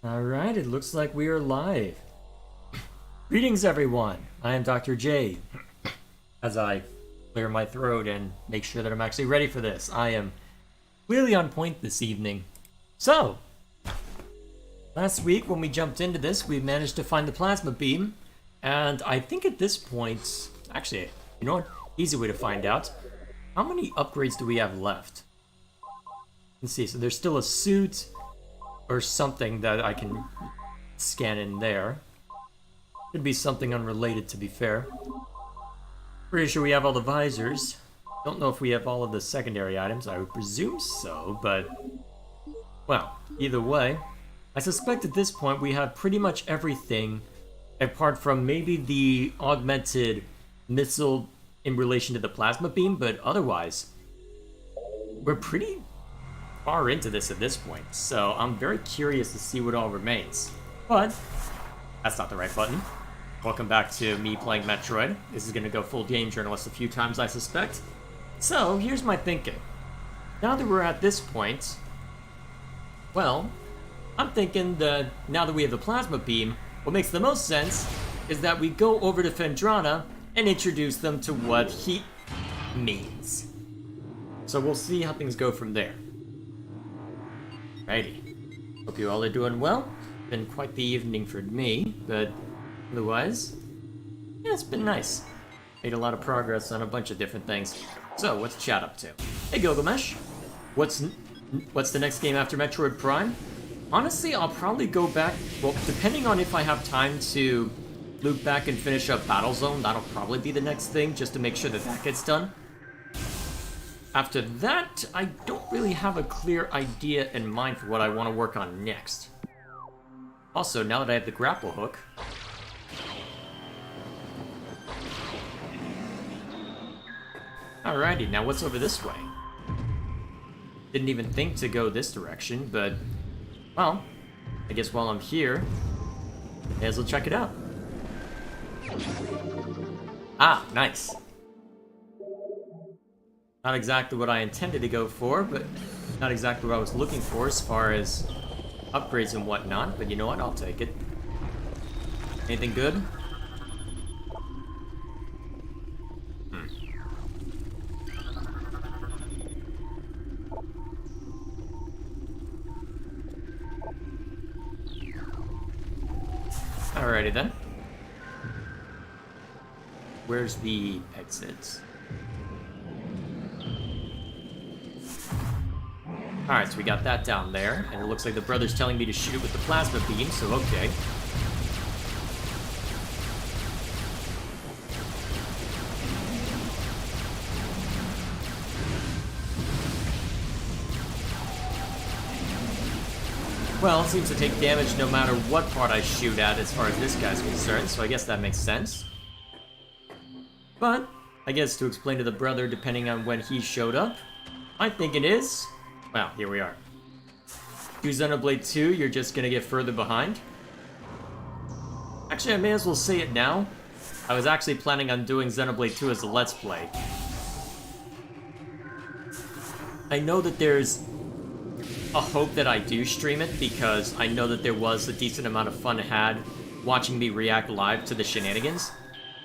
Alright, it looks like we are live. Greetings, everyone. I am Dr. J. As I clear my throat and make sure that I'm actually ready for this, I am clearly on point this evening. So, last week when we jumped into this, we managed to find the plasma beam, and I think at this point, actually, you know what? Easy way to find out. How many upgrades do we have left? Let's see, so there's still a suit or something that I can scan in there. Could be something unrelated, to be fair. Pretty sure we have all the visors. Don't know if we have all of the secondary items. I would presume so, but... well, either way, I suspect at this point we have pretty much everything apart from maybe the augmented missile in relation to the plasma beam, but otherwise, we're pretty far into this at this point, so I'm very curious to see what all remains. But that's not the right button. Welcome back to me playing Metroid. This is gonna go full game journalist a few times, I suspect. So here's my thinking. Now that we're at this point, well, I'm thinking that now that we have the plasma beam, what makes the most sense is that we go over to Phendrana and introduce them to what heat means. So we'll see how things go from there. Alrighty. Hope you all are doing well. Been quite the evening for me, but otherwise, yeah, it's been nice. Made a lot of progress on a bunch of different things. So, what's chat up to? Hey Gilgamesh, what's the next game after Metroid Prime? Honestly, I'll probably go back, well, depending on if I have time to loop back and finish up Battlezone, that'll probably be the next thing, just to make sure that that gets done. After that, I don't really have a clear idea in mind for what I want to work on next. Also, now that I have the grapple hook... alrighty, now what's over this way? Didn't even think to go this direction, but... well, I guess while I'm here, may as well check it out. Ah, nice. Not exactly what I intended to go for, but not exactly what I was looking for as far as upgrades and whatnot, but you know what, I'll take it. Anything good? Alrighty then. Where's the exit? Alright, so we got that down there, and it looks like the brother's telling me to shoot it with the plasma beam, so okay. Well, it seems to take damage no matter what part I shoot at as far as this guy's concerned, so I guess that makes sense. But, I guess to explain to the brother, depending on when he showed up, my thinking is... well, here we are. Do Xenoblade 2, you're just gonna get further behind. Actually, I may as well say it now. I was actually planning on doing Xenoblade 2 as a Let's Play. I know that there's a hope that I do stream it, because I know that there was a decent amount of fun had watching me react live to the shenanigans.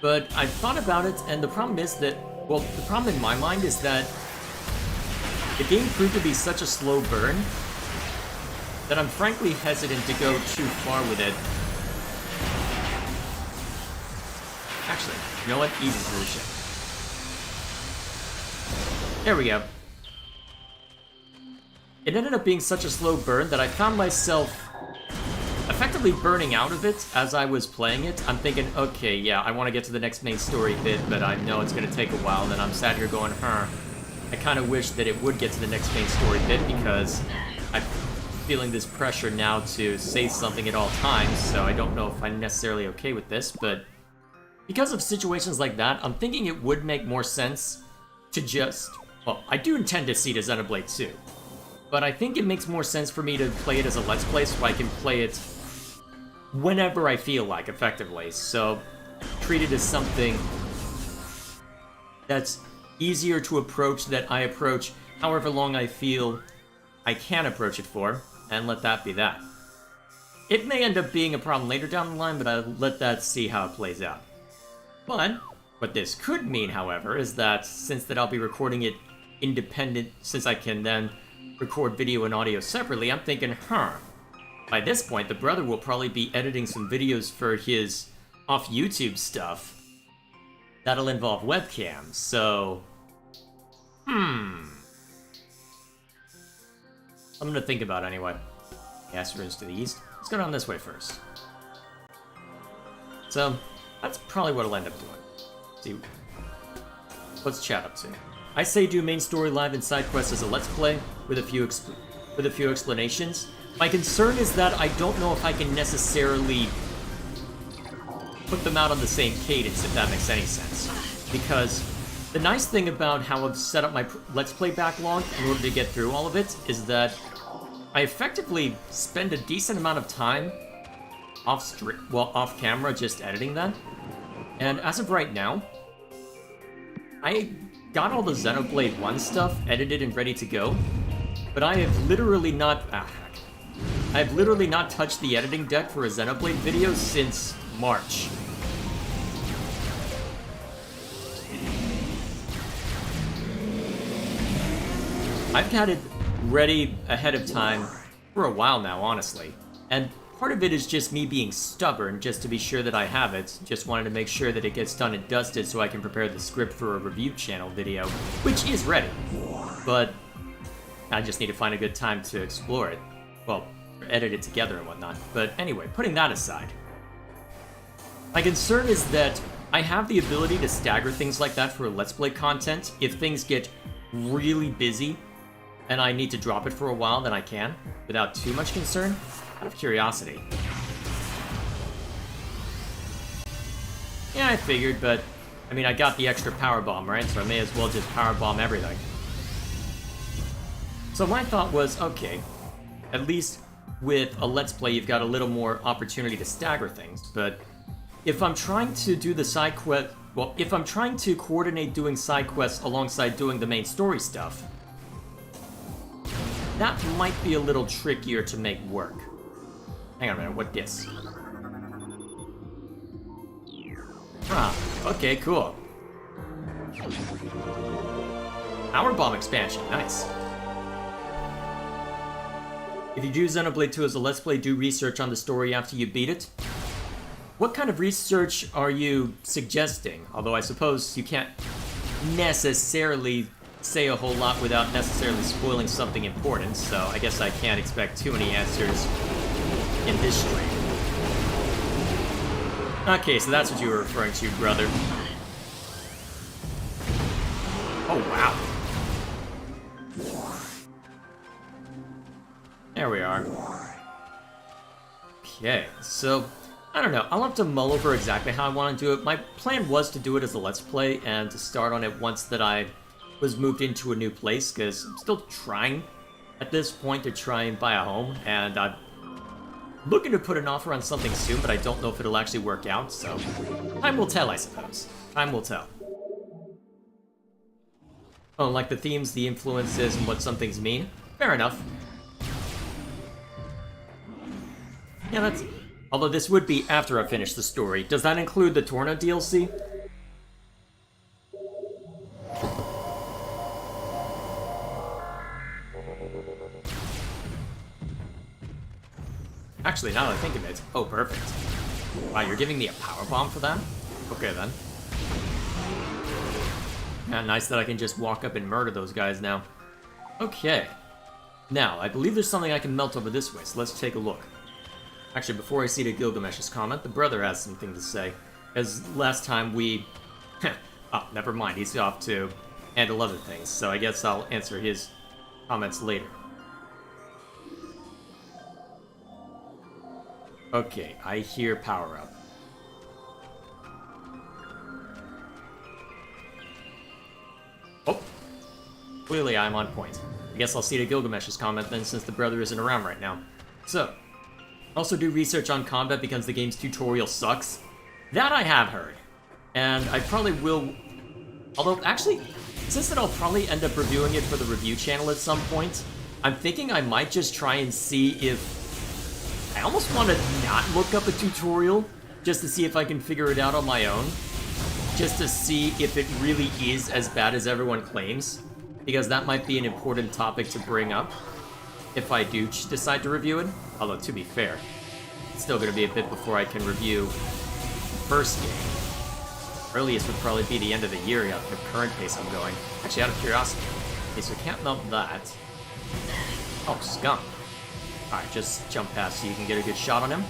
But I've thought about it, and the problem is that, well, the problem in my mind is that the game proved to be such a slow burn that I'm frankly hesitant to go too far with it. Actually, you know what? Easy solution. There we go. It ended up being such a slow burn that I found myself effectively burning out of it as I was playing it. I'm thinking, okay, yeah, I want to get to the next main story bit, but I know it's going to take a while, and I'm sat here going, I kind of wish that it would get to the next main story bit, because I'm feeling this pressure now to say something at all times, so I don't know if I'm necessarily okay with this, but because of situations like that, I'm thinking it would make more sense to just... well, I do intend to see the Xenoblade 2, but I think it makes more sense for me to play it as a Let's Play so I can play it whenever I feel like, effectively. So, treat it as something that's easier to approach, that I approach however long I feel I can approach it for, and let that be that. It may end up being a problem later down the line, but I'll let that see how it plays out. But what this could mean, however, is that since I'll be recording it independent, since I can then record video and audio separately, I'm thinking, by this point, the brother will probably be editing some videos for his off-YouTube stuff that'll involve webcams, so... I'm gonna think about it anyway. Gas runs to the east. Let's go down this way first. So, that's probably what I'll end up doing. See, what's chat up to? I say do main story live and side quests as a let's play with a few explanations. My concern is that I don't know if I can necessarily put them out on the same cadence, if that makes any sense. Because the nice thing about how I've set up my let's play backlog in order to get through all of it is that I effectively spend a decent amount of time off camera just editing that. And as of right now, I got all the Xenoblade 1 stuff edited and ready to go, but I have literally not touched the editing deck for a Xenoblade video since March. I've had it ready ahead of time for a while now, honestly. And part of it is just me being stubborn, just to be sure that I have it. Just wanted to make sure that it gets done and dusted so I can prepare the script for a review channel video, which is ready. But I just need to find a good time to explore it. Well, edit it together and whatnot. But anyway, putting that aside, my concern is that I have the ability to stagger things like that for Let's Play content. If things get really busy and I need to drop it for a while, then I can, without too much concern, out of curiosity. Yeah, I figured, but, I mean, I got the extra power bomb, right? So I may as well just power bomb everything. So my thought was, okay, at least with a Let's Play, you've got a little more opportunity to stagger things, but if I'm trying to do the side quest, well, if I'm trying to coordinate doing side quests alongside doing the main story stuff, that might be a little trickier to make work. Hang on a minute, what this? Ah, okay, cool. Power bomb expansion, nice. If you do Xenoblade 2 as a Let's Play, do research on the story after you beat it. What kind of research are you suggesting? Although I suppose you can't necessarily say a whole lot without necessarily spoiling something important, so I guess I can't expect too many answers in this stream. Okay, so that's what you were referring to, brother. Oh, wow. There we are. Okay, so I don't know. I'll have to mull over exactly how I want to do it. My plan was to do it as a Let's Play and to start on it once that I was moved into a new place, because I'm still trying at this point to try and buy a home, and I'm looking to put an offer on something soon, but I don't know if it'll actually work out, so time will tell, I suppose. Time will tell. Oh, like the themes, the influences, and what some things mean? Fair enough. Yeah, that's... Although this would be after I finish the story. Does that include the Torna DLC? Actually, now that I think of it, oh, perfect. Wow, you're giving me a power bomb for that? Okay, then. Yeah, nice that I can just walk up and murder those guys now. Okay. Now, I believe there's something I can melt over this way, so let's take a look. Actually, before I see to Gilgamesh's comment, the brother has something to say. As last time we... oh, never mind, he's off to handle other things, so I guess I'll answer his comments later. Okay, I hear power up. Oh! Clearly I'm on point. I guess I'll see to Gilgamesh's comment then, since the brother isn't around right now. So, also do research on combat because the game's tutorial sucks. That I have heard. And I probably will... Although, actually, since that I'll probably end up reviewing it for the review channel at some point, I'm thinking I might just try and see if I almost want to not look up a tutorial just to see if I can figure it out on my own. Just to see if it really is as bad as everyone claims. Because that might be an important topic to bring up if I do decide to review it. Although, to be fair, it's still going to be a bit before I can review the first game. Earliest would probably be the end of the year at the current pace I'm going. Actually, out of curiosity. Okay, so we can't melt that. Oh, scum. Alright, just jump past so you can get a good shot on him.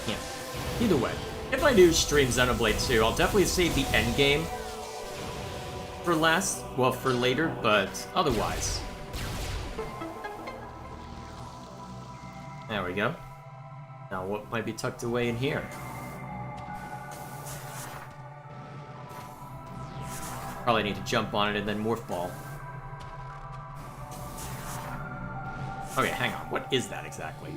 Yeah. Either way, if I do stream Xenoblade 2, I'll definitely save the end game for last. Well, for later, but otherwise. There we go. Now, what might be tucked away in here? Probably need to jump on it and then morph ball. Okay, hang on. What is that exactly?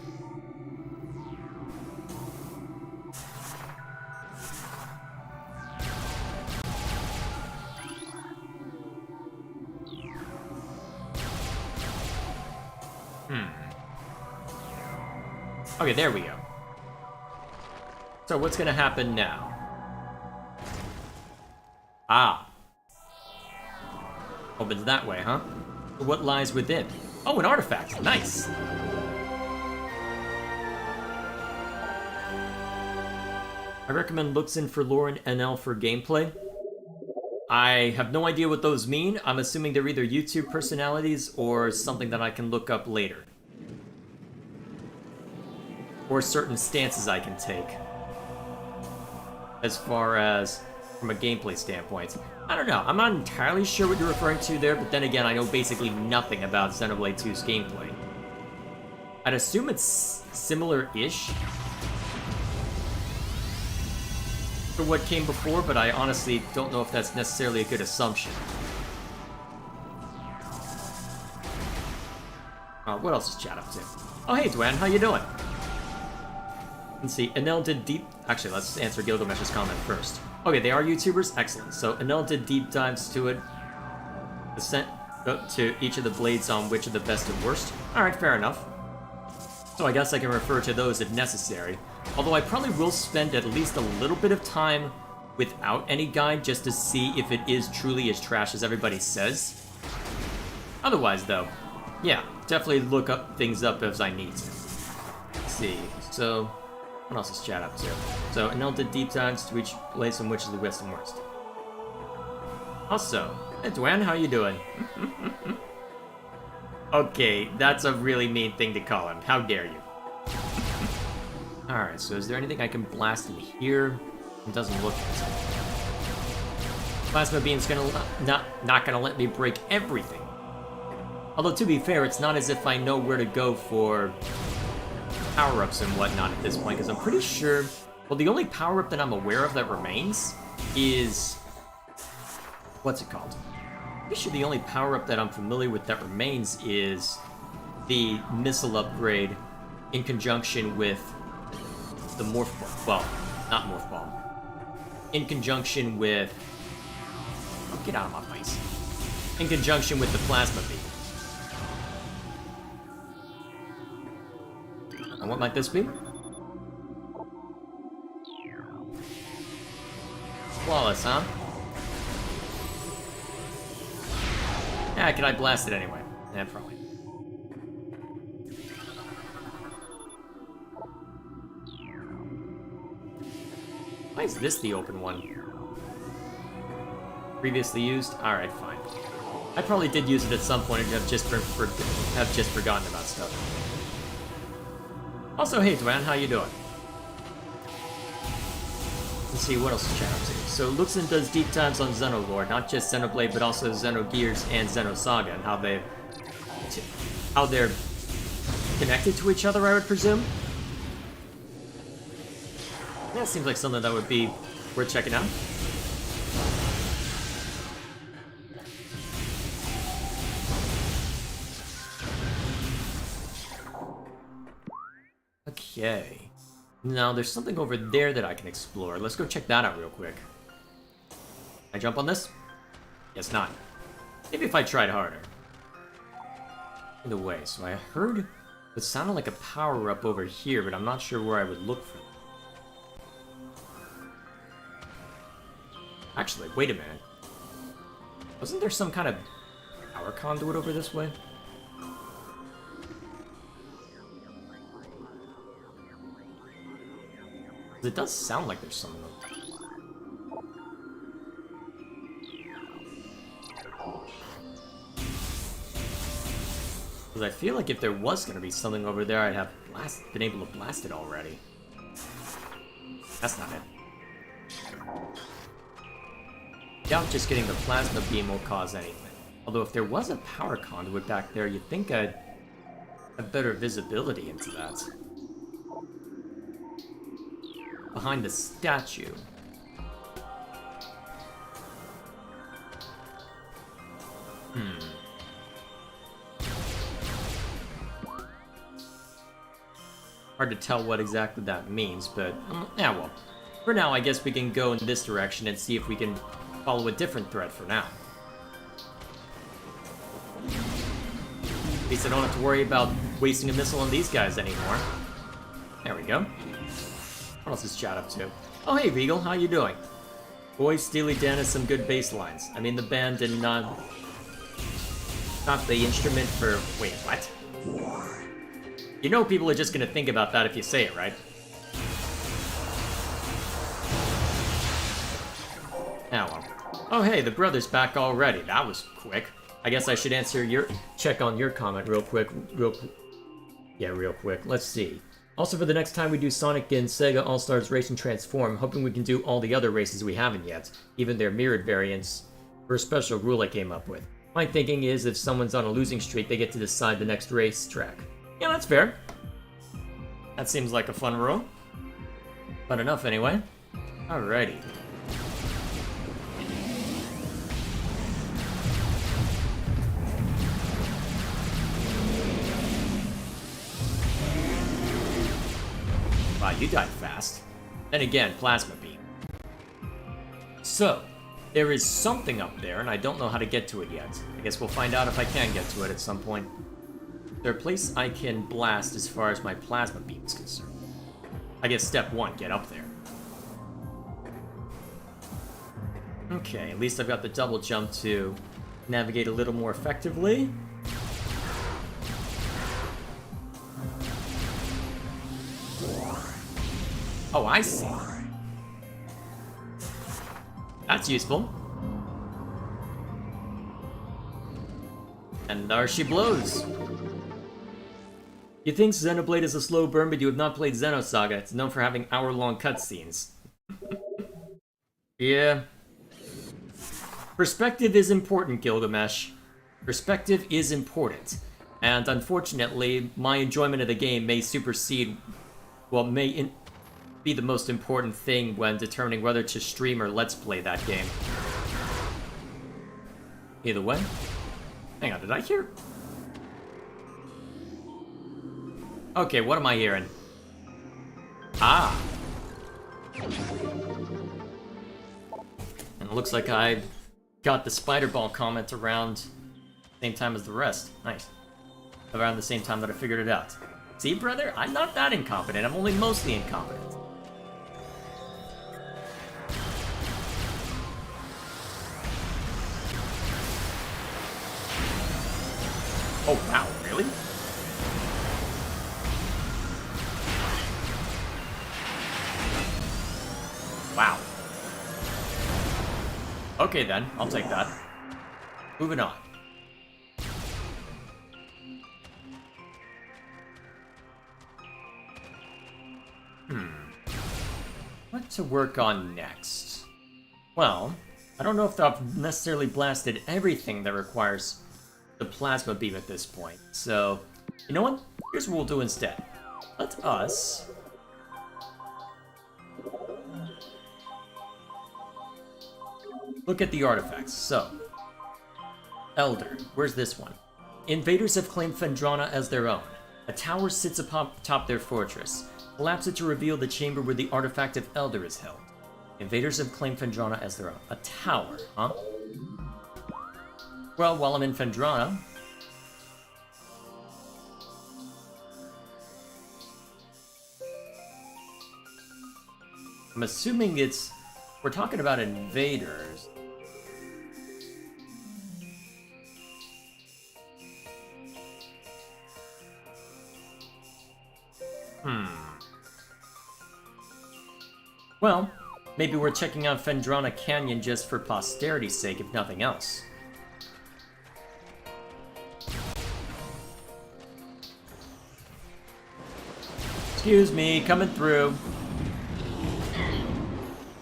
Okay, there we go. So what's gonna happen now? Ah. Opens that way, huh? What lies within? Oh, an artifact. Nice. I recommend looks in for lore and NL for gameplay. I have no idea what those mean. I'm assuming they're either YouTube personalities or something that I can look up later. Or certain stances I can take. As far as from a gameplay standpoint. I don't know, I'm not entirely sure what you're referring to there, but then again, I know basically nothing about Xenoblade 2's gameplay. I'd assume it's similar-ish to what came before, but I honestly don't know if that's necessarily a good assumption. What else is chat up to? Oh, hey, Dwayne, how you doing? Let's see, Enel did deep... Actually, let's answer Gilgamesh's comment first. Okay, they are YouTubers? Excellent. So, Enel did deep dives to it. Ascent to each of the blades on which are the best and worst. Alright, fair enough. So I guess I can refer to those if necessary. Although I probably will spend at least a little bit of time without any guide just to see if it is truly as trash as everybody says. Otherwise, though, yeah, definitely look up things up as I need to. Let's see, so... what else is chat up to? So, Enel did deep dives to each place on which is the best and worst. Also, hey Dwayne, how you doing? Okay, that's a really mean thing to call him. How dare you? Alright, so is there anything I can blast in here? It doesn't look it. Plasma beam's gonna not gonna let me break everything. Although, to be fair, it's not as if I know where to go for power-ups and whatnot at this point, because I'm pretty sure... well, the only power-up that I'm aware of that remains is... what's it called? I'm pretty sure the only power-up that I'm familiar with that remains is the missile upgrade in conjunction with the morph ball. Well, not morph ball. In conjunction with... oh, get out of my face. In conjunction with the plasma beam. And what might this be? Flawless, huh? Yeah, can I blast it anyway? Yeah, probably. Why is this the open one? Previously used? Alright, fine. I probably did use it at some point and have just forgotten about stuff. Also, hey Dwayne, how you doing? Let's see, what else is chat up to? So, Luxon does deep dives on Xenolore, not just Xenoblade, but also Xenogears and Xenosaga, and how they're connected to each other, I would presume? Yeah, seems like something that would be worth checking out. Okay. Now, there's something over there that I can explore. Let's go check that out real quick. Can I jump on this? Guess not. Maybe if I tried harder. Either way, so I heard it sounded like a power-up over here, but I'm not sure where I would look for it. Actually, wait a minute. Wasn't there some kind of power conduit over this way? It does sound like there's something over there. Because I feel like if there was going to be something over there, I'd have been able to blast it already. That's not it. Doubt just getting the plasma beam will cause anything. Although if there was a power conduit back there, you'd think I'd have better visibility into that. Behind the statue. Hard to tell what exactly that means, but yeah, well. For now, I guess we can go in this direction and see if we can follow a different thread for now. At least I don't have to worry about wasting a missile on these guys anymore. There we go. What else is chat up to? Oh, hey, Regal, how you doing? Boy, Steely Dan has some good bass lines. I mean, the band did not the instrument for... Wait, what? You know people are just gonna think about that if you say it, right? Oh, well. Oh, hey, the brother's back already. That was quick. I guess I should check on your comment real quick. Yeah, real quick. Let's see. Also, for the next time we do Sonic and Sega All-Stars Racing Transform, hoping we can do all the other races we haven't yet, even their mirrored variants, for a special rule I came up with. My thinking is if someone's on a losing streak, they get to decide the next racetrack. Yeah, that's fair. That seems like a fun rule. Fun enough, anyway. Alrighty. Wow, you died fast. Then again, plasma beam. So, there is something up there, and I don't know how to get to it yet. I guess we'll find out if I can get to it at some point. Is there a place I can blast as far as my plasma beam is concerned? I guess step one, get up there. Okay, at least I've got the double jump to navigate a little more effectively. Oh, I see. That's useful. And there she blows. You think Xenoblade is a slow burn, but you have not played Xenosaga. It's known for having hour-long cutscenes. Yeah. Perspective is important, Gilgamesh. Perspective is important. And unfortunately, my enjoyment of the game may supersede... Well, be the most important thing when determining whether to stream or let's play that game. Either way. Hang on, did I hear... Okay, what am I hearing? Ah! And it looks like I got the spider ball comment around the same time as the rest. Nice. Around the same time that I figured it out. See, brother? I'm not that incompetent. I'm only mostly incompetent. Oh, wow, really? Wow. Okay then, I'll take that. Moving on. What to work on next? Well, I don't know if I've necessarily blasted everything that requires the plasma beam at this point. So, you know what? Here's what we'll do instead. Let us... look at the artifacts. So, Elder. Where's this one? Invaders have claimed Phendrana as their own. A tower sits atop their fortress. Collapse it to reveal the chamber where the artifact of Elder is held. Invaders have claimed Phendrana as their own. A tower, huh? Well, while I'm in Phendrana... I'm assuming it's... We're talking about invaders. Well, maybe we're checking out Phendrana Canyon just for posterity's sake, if nothing else. Excuse me, coming through.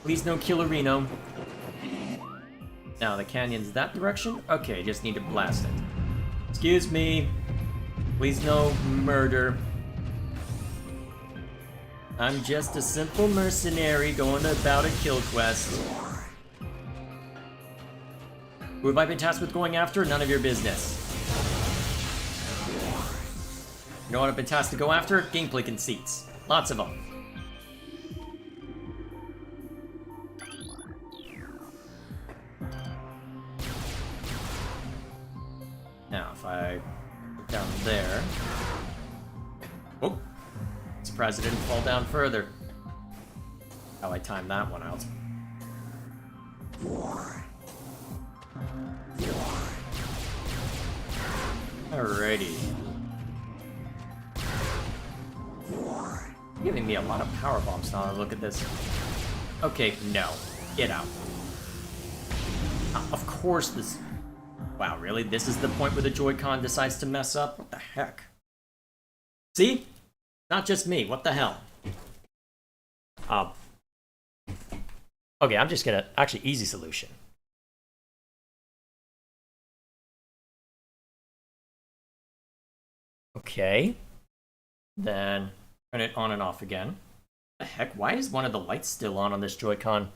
Please no Killerino. Now, the canyon's that direction? Okay, just need to blast it. Excuse me. Please no murder. I'm just a simple mercenary going about a kill quest. Who have I been tasked with going after? None of your business. You know what I've been tasked to go after? Gameplay conceits. Lots of them. Now, if I look down there... Oh! Surprised it didn't fall down further. How I timed that one out. Alrighty. Giving me a lot of power bombs now. Look at this. Okay, no. Get out. Of course this... Wow, really? This is the point where the Joy-Con decides to mess up? What the heck? See? Not just me. What the hell? Okay, I'm just gonna... Actually, easy solution. Okay. Then turn it on and off again. What the heck? Why is one of the lights still on this Joy-Con? I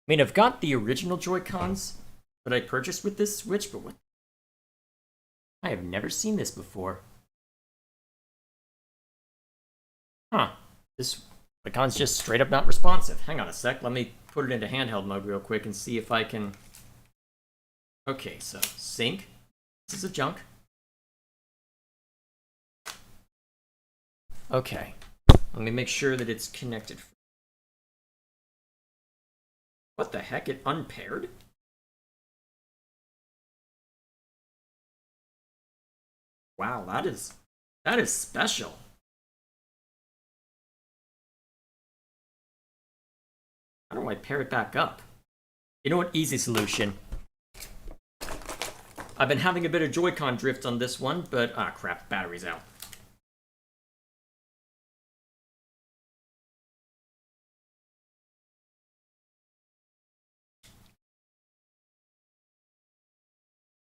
mean, I've got the original Joy-Cons that I purchased with this Switch, but what? I have never seen this before. Huh. This Joy-Con's just straight up not responsive. Hang on a sec. Let me put it into handheld mode real quick and see if I can... Okay, so sync. This is a junk. Okay. Let me make sure that it's connected. What the heck? It unpaired? Wow, that is special. How do I pair it back up? You know what? Easy solution. I've been having a bit of Joy-Con drift on this one, but... Ah, crap. Battery's out.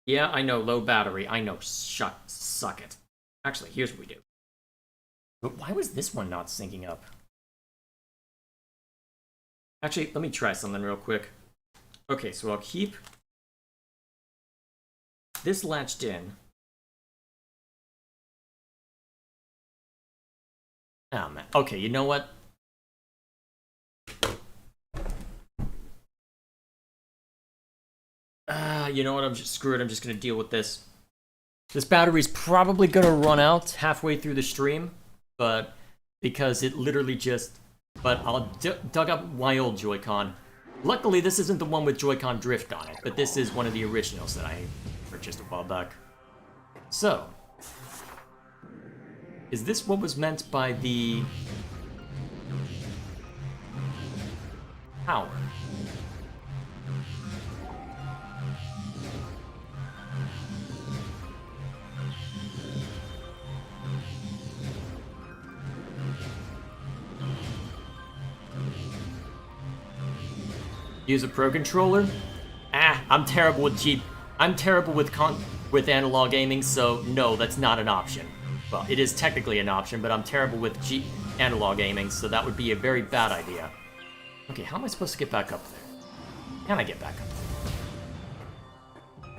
Yeah, I know, low battery. I know, suck it. Actually, here's what we do. But why was this one not syncing up? Actually, let me try something real quick. Okay, so I'll keep this latched in. Oh, man. Okay, you know what? You know what? I'm just screwed. I'm just gonna deal with this. This battery's probably gonna run out halfway through the stream, but because it literally just... But I'll dug up my old Joy-Con. Luckily, this isn't the one with Joy-Con drift on it, but this is one of the originals that I purchased a while back. So, is this what was meant by the power? Use a Pro Controller? I'm terrible with I'm terrible with analog aiming, so no, that's not an option. Well, it is technically an option, but I'm terrible with analog aiming, so that would be a very bad idea. Okay, how am I supposed to get back up there? Can I get back up there?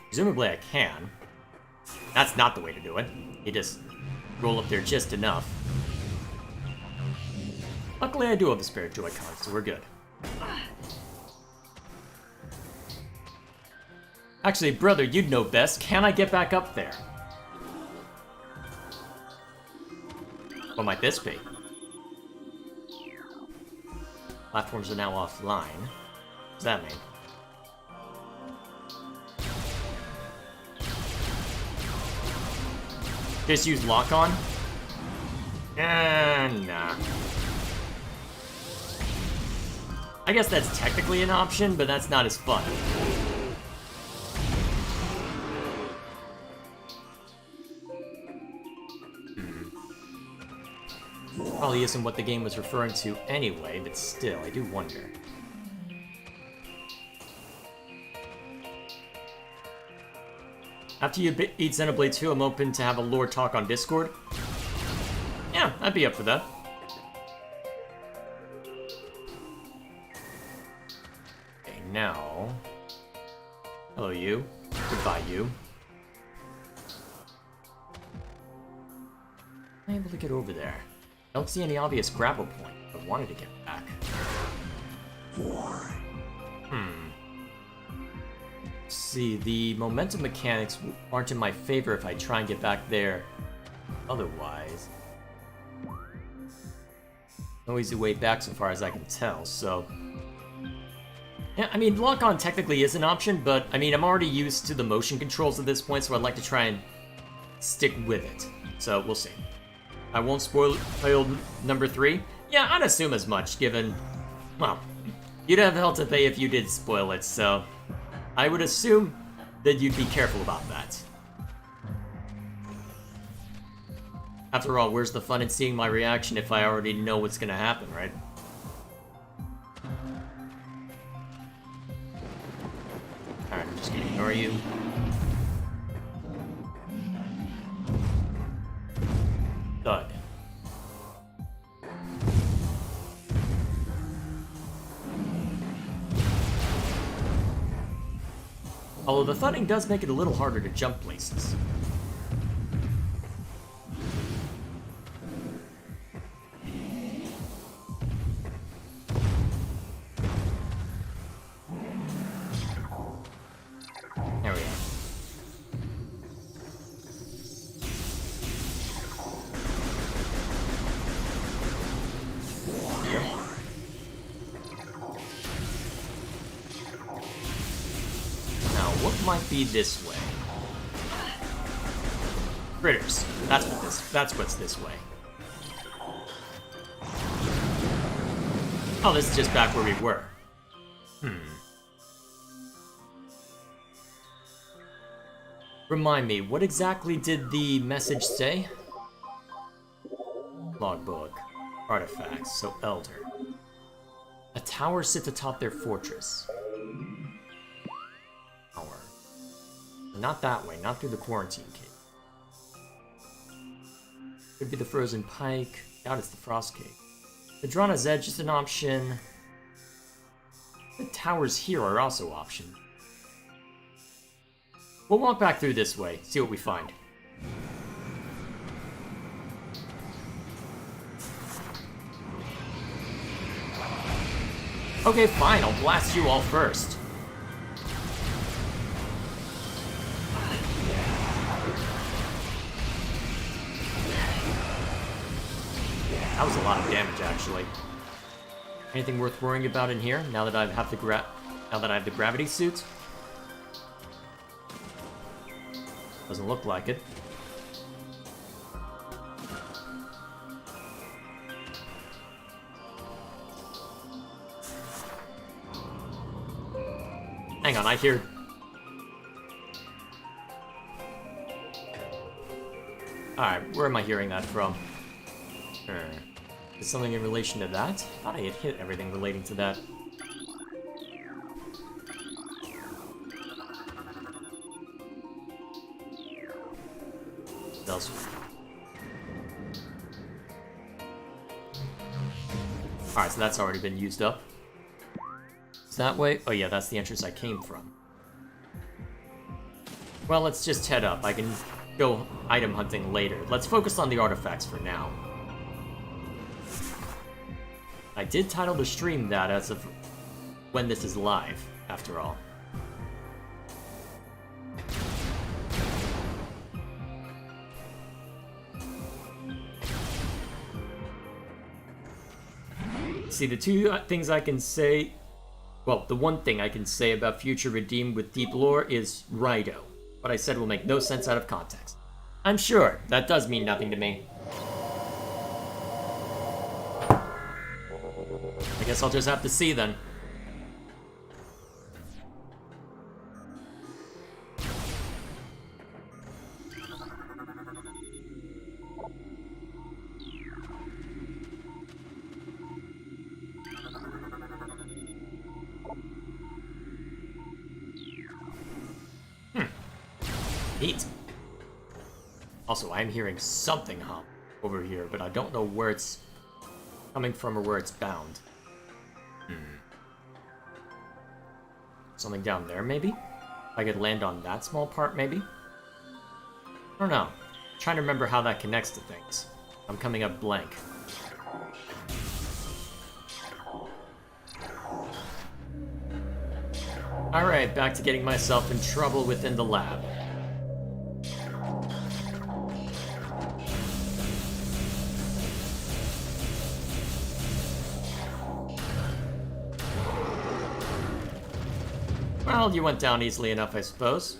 Presumably I can. That's not the way to do it. You just roll up there just enough. Luckily I do have a spare Joy-Con, so we're good. Actually, brother, you'd know best. Can I get back up there? What might this be? Platforms are now offline. What does that mean? Just use lock-on? Nah. I guess that's technically an option, but that's not as fun. Probably isn't what the game was referring to anyway, but still, I do wonder. After you beat Xenoblade 2, I'm open to have a lore talk on Discord. Yeah, I'd be up for that. Okay, now... Hello, you. Goodbye, you. I'm able to get over there. I don't see any obvious grapple point, but wanted to get back. See, the momentum mechanics aren't in my favor if I try and get back there. Otherwise... No easy way back so far as I can tell, so... Yeah, I mean, lock-on technically is an option, but, I mean, I'm already used to the motion controls at this point, so I'd like to try and stick with it. So, we'll see. I won't spoil number 3? Yeah, I'd assume as much, given... Well, you'd have hell to pay if you did spoil it, so... I would assume that you'd be careful about that. After all, where's the fun in seeing my reaction if I already know what's gonna happen, right? Alright, I'm just gonna ignore you. Thud. Although the thudding does make it a little harder to jump places. There we are. Might be this way. Critters. That's what's this way. Oh, this is just back where we were. Remind me, what exactly did the message say? Logbook. Artifacts. So Elder. A tower sits atop their fortress. Not that way, not through the quarantine cave. Could be the frozen pike. Doubt it's the frost cave. Madrana's edge is an option. The towers here are also options. We'll walk back through this way, see what we find. Okay, fine, I'll blast you all first. That was a lot of damage, actually. Anything worth worrying about in here now that I have the gravity suit? Doesn't look like it. Hang on, I hear... Alright, where am I hearing that from? Is something in relation to that? I thought I had hit everything relating to that. What else? Alright, so that's already been used up. Is that way? Oh yeah, that's the entrance I came from. Well, let's just head up. I can go item hunting later. Let's focus on the artifacts for now. I did title the stream that as of when this is live, after all. See, the two things I can say... Well, the one thing I can say about Future Redeemed with deep lore is Rido. What I said will make no sense out of context. I'm sure that does mean nothing to me. I guess I'll just have to see then. Neat. Also, I'm hearing something hum over here, but I don't know where it's coming from or where it's bound. Something down there, maybe? If I could land on that small part, maybe? I don't know. I'm trying to remember how that connects to things. I'm coming up blank. Alright, back to getting myself in trouble within the lab. Well, you went down easily enough, I suppose.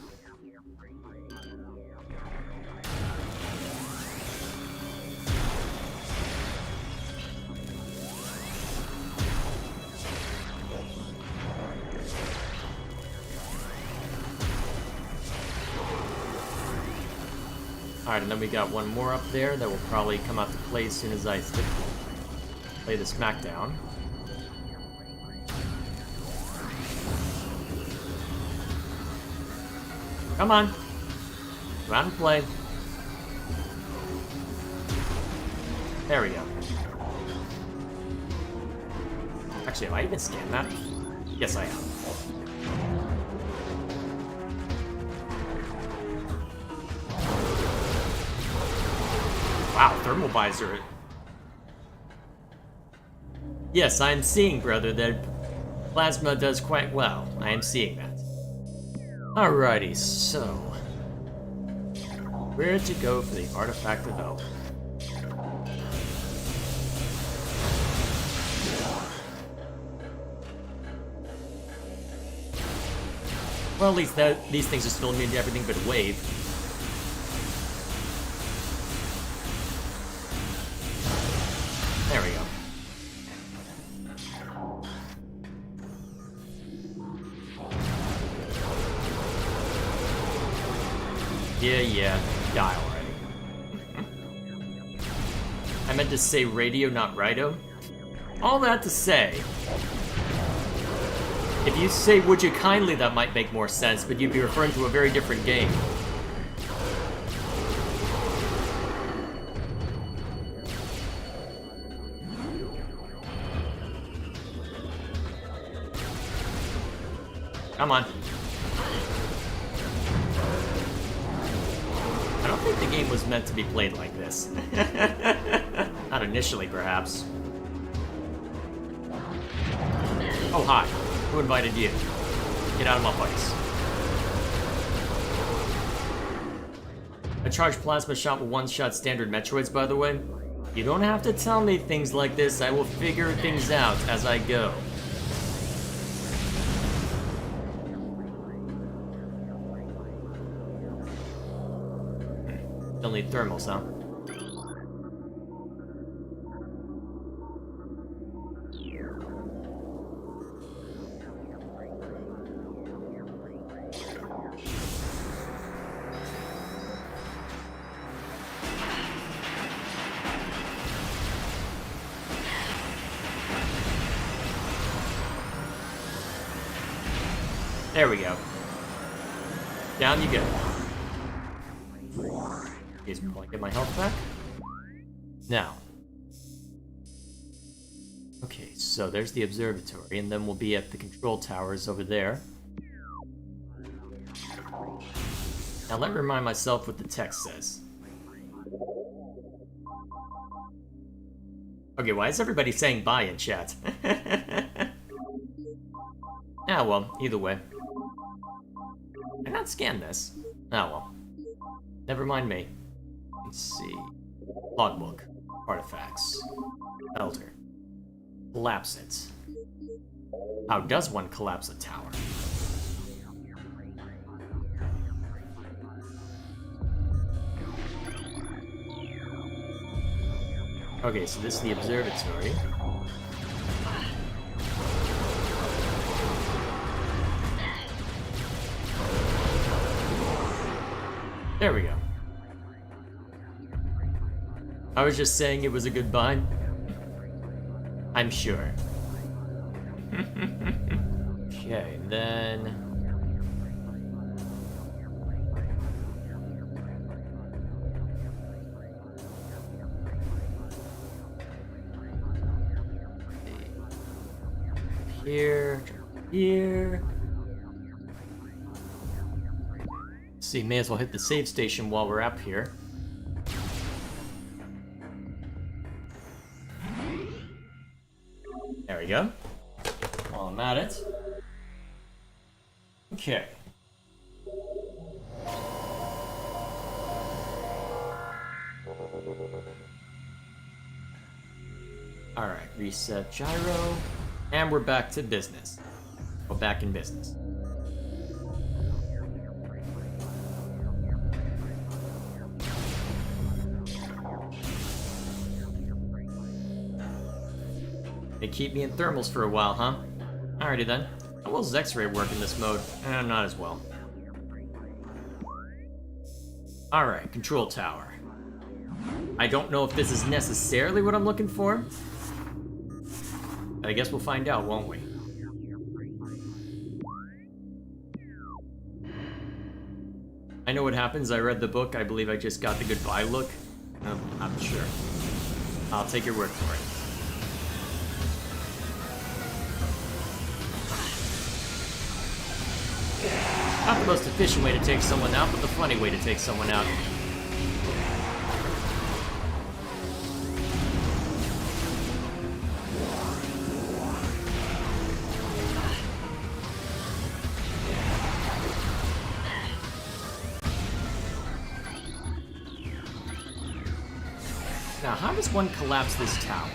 Alright, and then we got one more up there that will probably come out to play as soon as I play the smackdown. Come on. Go out and play. There we go. Actually, have I even scanned that? Yes, I have. Wow, thermal visor. Yes, I am seeing, brother, that plasma does quite well. I am seeing that. Alrighty, so... where to go for the artifact development? Well, at least these things are still immune to everything but wave. There we go. Yeah, die already. I meant to say radio, not Rido. All that to say, if you say would you kindly, that might make more sense, but you'd be referring to a very different game. Come on. I don't think the game was meant to be played like this. Not initially, perhaps. Oh, hi. Who invited you? Get out of my place. A charged plasma shot will one-shot standard Metroids, by the way. You don't have to tell me things like this. I will figure things out as I go. Still need thermals, huh? There we go. Down you go. Is me get my health back? Now. Okay, so there's the observatory, and then we'll be at the control towers over there. Now let me remind myself what the text says. Okay, why is everybody saying bye in chat? Ah, well, either way. Did I not scan this? Oh, well. Never mind me. Let's see. Logbook. Artifacts. Elder. collapse it. How does one collapse a tower? Okay, so this is the observatory. There we go. I was just saying it was a goodbye. I'm sure. Okay, then... Here, here. See, may as well hit the save station while we're up here. There we go. While I'm at it. Okay. Alright, reset gyro. And we're back to business. Well, back in business. They keep me in thermals for a while, huh? Alrighty then. How well does X-ray work in this mode? Not as well. Alright, control tower. I don't know if this is necessarily what I'm looking for. But I guess we'll find out, won't we? I know what happens. I read the book. I believe I just got the goodbye look. I'm sure. I'll take your word for it. Not the most efficient way to take someone out, but the funny way to take someone out. Now, how does one collapse this tower?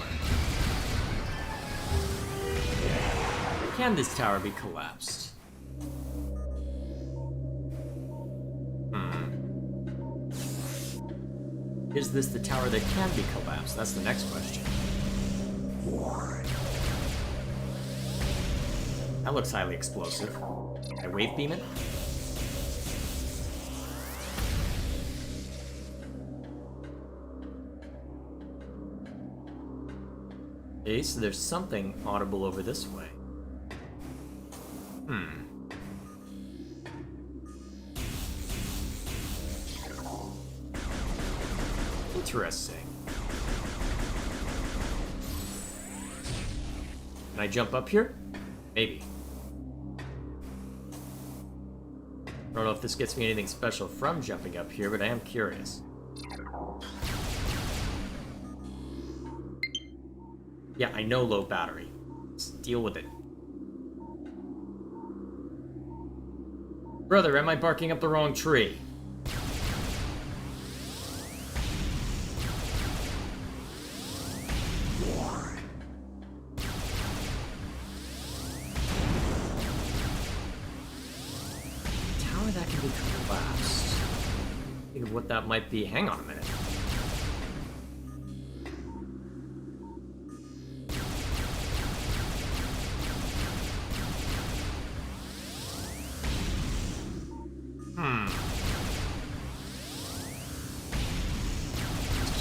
Can this tower be collapsed? Is this the tower that can be collapsed? That's the next question. That looks highly explosive. Can I wave beam it? Okay, so there's something audible over this way. Interesting. Can I jump up here? Maybe. I don't know if this gets me anything special from jumping up here, but I am curious. Yeah, I know low battery. Let's deal with it. Brother, am I barking up the wrong tree? Tower that can be collapsed. Think of what that might be. Hang on a minute.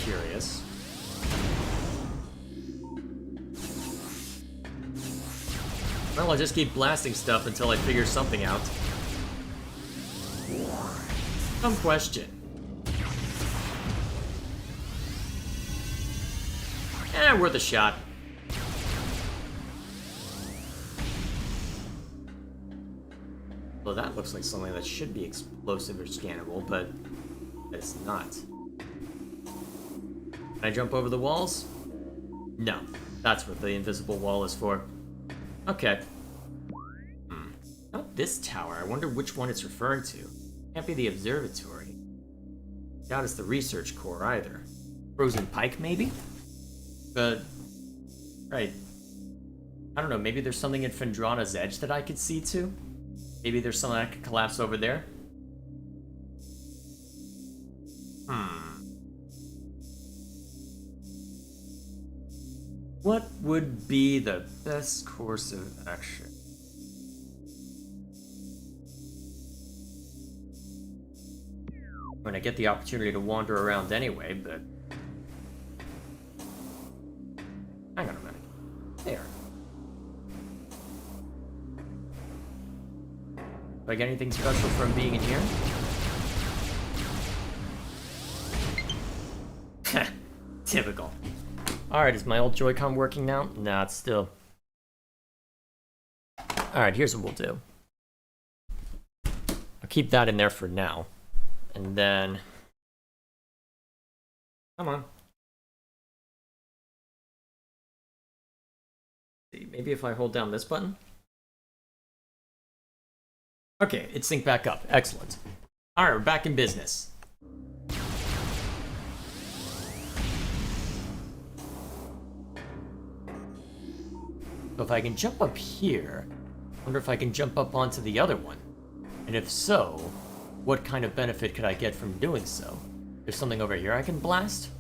Curious. Well, I'll just keep blasting stuff until I figure something out. Some question. Worth a shot. Well, that looks like something that should be explosive or scannable, but it's not. Can I jump over the walls? No. That's what the invisible wall is for. Okay. Not this tower. I wonder which one it's referring to. Can't be the observatory. Doubt it's the research core either. Frozen Pike, maybe? But... right. I don't know, maybe there's something in Fendrana's Edge that I could see too? Maybe there's something I could collapse over there? What would be the best course of action? When I get the opportunity to wander around anyway, but... Hang on a minute. There. Do I get anything special from being in here? Typical. Alright, is my old Joy-Con working now? Nah, it's still... Alright, here's what we'll do. I'll keep that in there for now. And then... Come on. Maybe if I hold down this button? Okay, it synced back up. Excellent. Alright, we're back in business. So if I can jump up here, I wonder if I can jump up onto the other one. And if so, what kind of benefit could I get from doing so? There's something over here I can blast?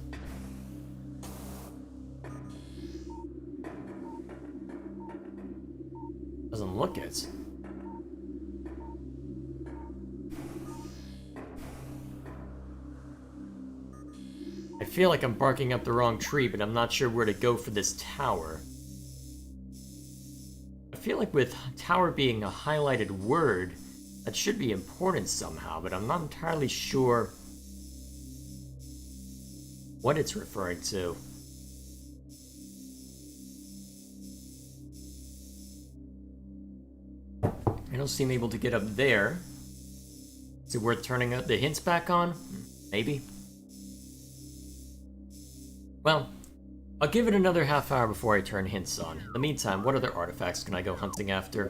Doesn't look it. I feel like I'm barking up the wrong tree, but I'm not sure where to go for this tower. I feel like with tower being a highlighted word, that should be important somehow, but I'm not entirely sure what it's referring to. I don't seem able to get up there. Is it worth turning the hints back on? Maybe. Well, I'll give it another half hour before I turn hints on. In the meantime, what other artifacts can I go hunting after?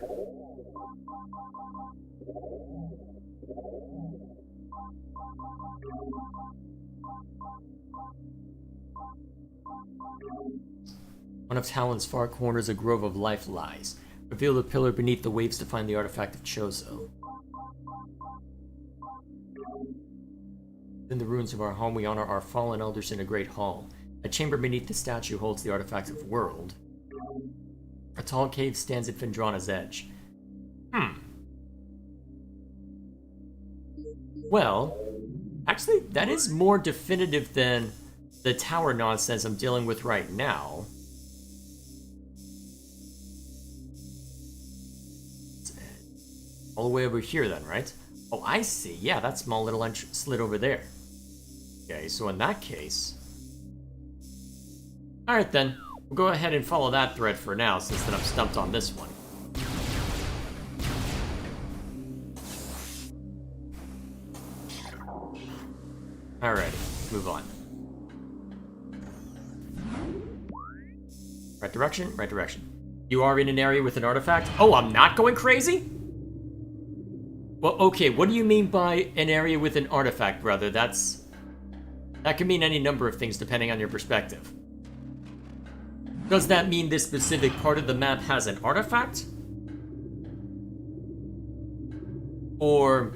One of Talon's far corners, a grove of life lies. Reveal the pillar beneath the waves to find the artifact of Chozo. In the ruins of our home, we honor our fallen elders in a great hall. A chamber beneath the statue holds the artifact of World. A tall cave stands at Fendrana's Edge. Well, actually, that is more definitive than the tower nonsense I'm dealing with right now. All the way over here then, right? Oh, I see. Yeah, that small little slit over there. Okay, so in that case... Alright then, we'll go ahead and follow that thread for now, since that I'm stumped on this one. Alrighty, move on. Right direction? Right direction. You are in an area with an artifact? Oh, I'm not going crazy? Well, okay, what do you mean by an area with an artifact, brother? That can mean any number of things depending on your perspective. Does that mean this specific part of the map has an artifact? Or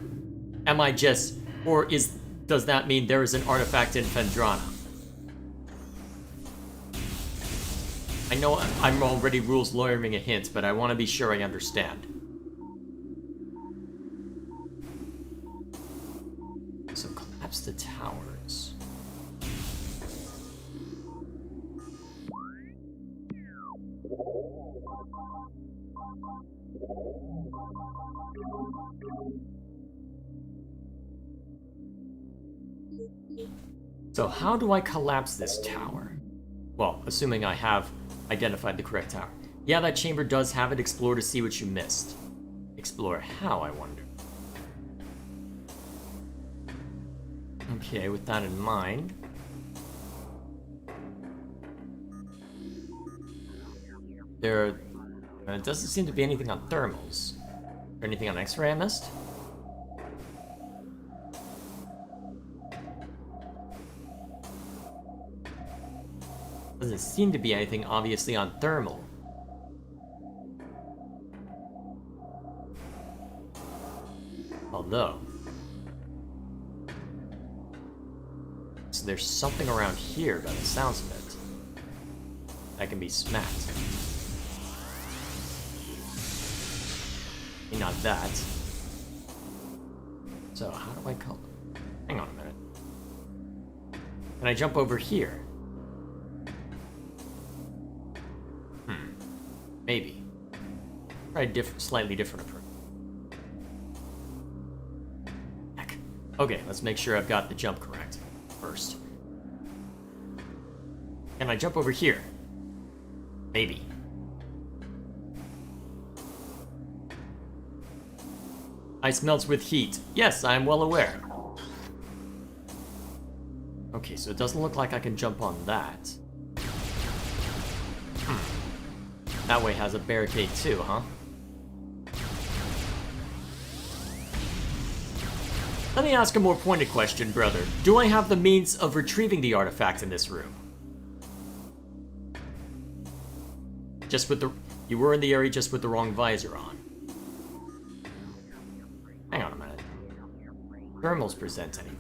am I just... Or does that mean there is an artifact in Fendrana? I know I'm already rules lawyering a hint, but I want to be sure I understand. So collapse the towers. So how do I collapse this tower? Well, assuming I have identified the correct tower. Yeah, that chamber does have it. Explore to see what you missed. Explore how, I wonder. Okay, with that in mind... There doesn't seem to be anything on thermals. Or anything on X-ray I missed? Doesn't seem to be anything obviously on thermal. Although... So there's something around here by the sounds of it that can be smacked. Maybe not that. So, how do I call... Hang on a minute. Can I jump over here? Maybe. Try a slightly different approach. Heck. Okay, let's make sure I've got the jump correct first. Can I jump over here? Maybe. Ice melts with heat. Yes, I am well aware. Okay, so it doesn't look like I can jump on that. That way has a barricade too, huh? Let me ask a more pointed question, brother. Do I have the means of retrieving the artifact in this room? Just with the... You were in the area just with the wrong visor on. Hang on a minute. Thermals present anything.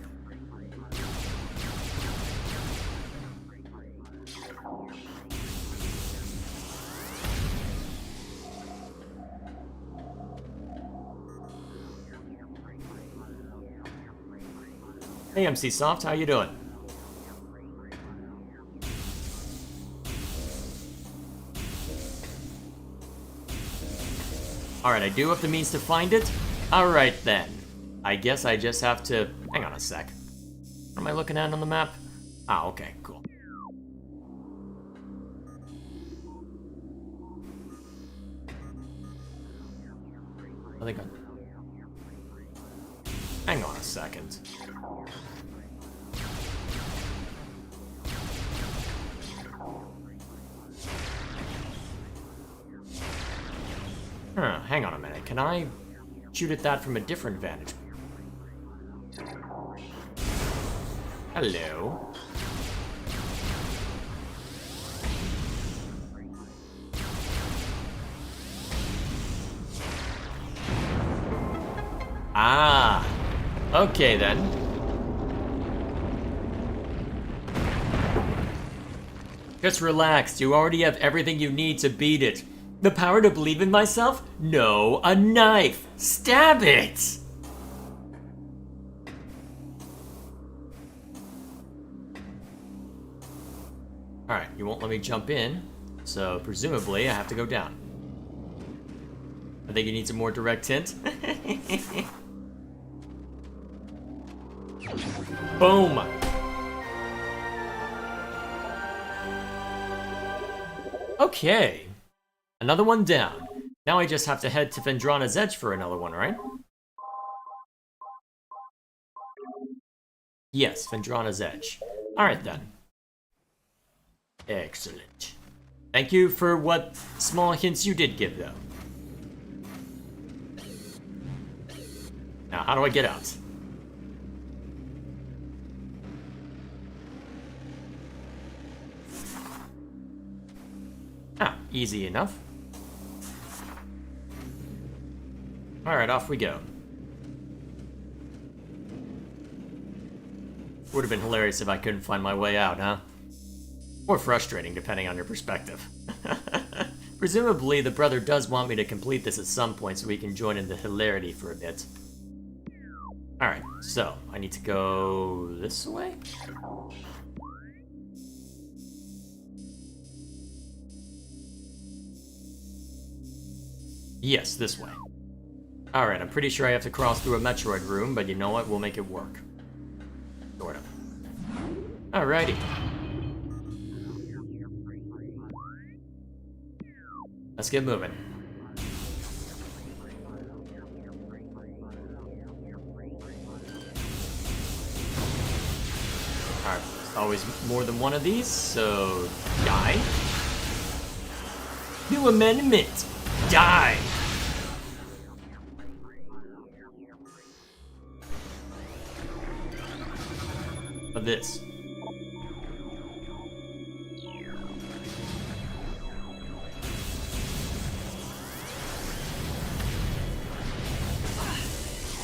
Hey MC Soft, how you doing? Alright, I do have the means to find it. Alright then. I guess I just have to... Hang on a sec. What am I looking at on the map? Ah, okay, cool. I think I'm... Hang on a second. Hang on a minute. Can I shoot at that from a different vantage point? Hello. Ah. Okay then. Just relax. You already have everything you need to beat it. The power to believe in myself? No, a knife! Stab it! Alright, you won't let me jump in, so presumably I have to go down. I think you need some more direct hint. Boom! Okay. Another one down. Now I just have to head to Vendrana's Edge for another one, right? Yes, Vendrana's Edge. Alright then. Excellent. Thank you for what small hints you did give, though. Now, how do I get out? Ah, easy enough. Alright, off we go. Would have been hilarious if I couldn't find my way out, huh? Or frustrating, depending on your perspective. Presumably, the brother does want me to complete this at some point so we can join in the hilarity for a bit. Alright, so, I need to go this way? Yes, this way. Alright, I'm pretty sure I have to cross through a Metroid room, but you know what? We'll make it work. Sort of. Alrighty. Let's get moving. Alright, always more than one of these, so... Die. New amendment! Die! Of this.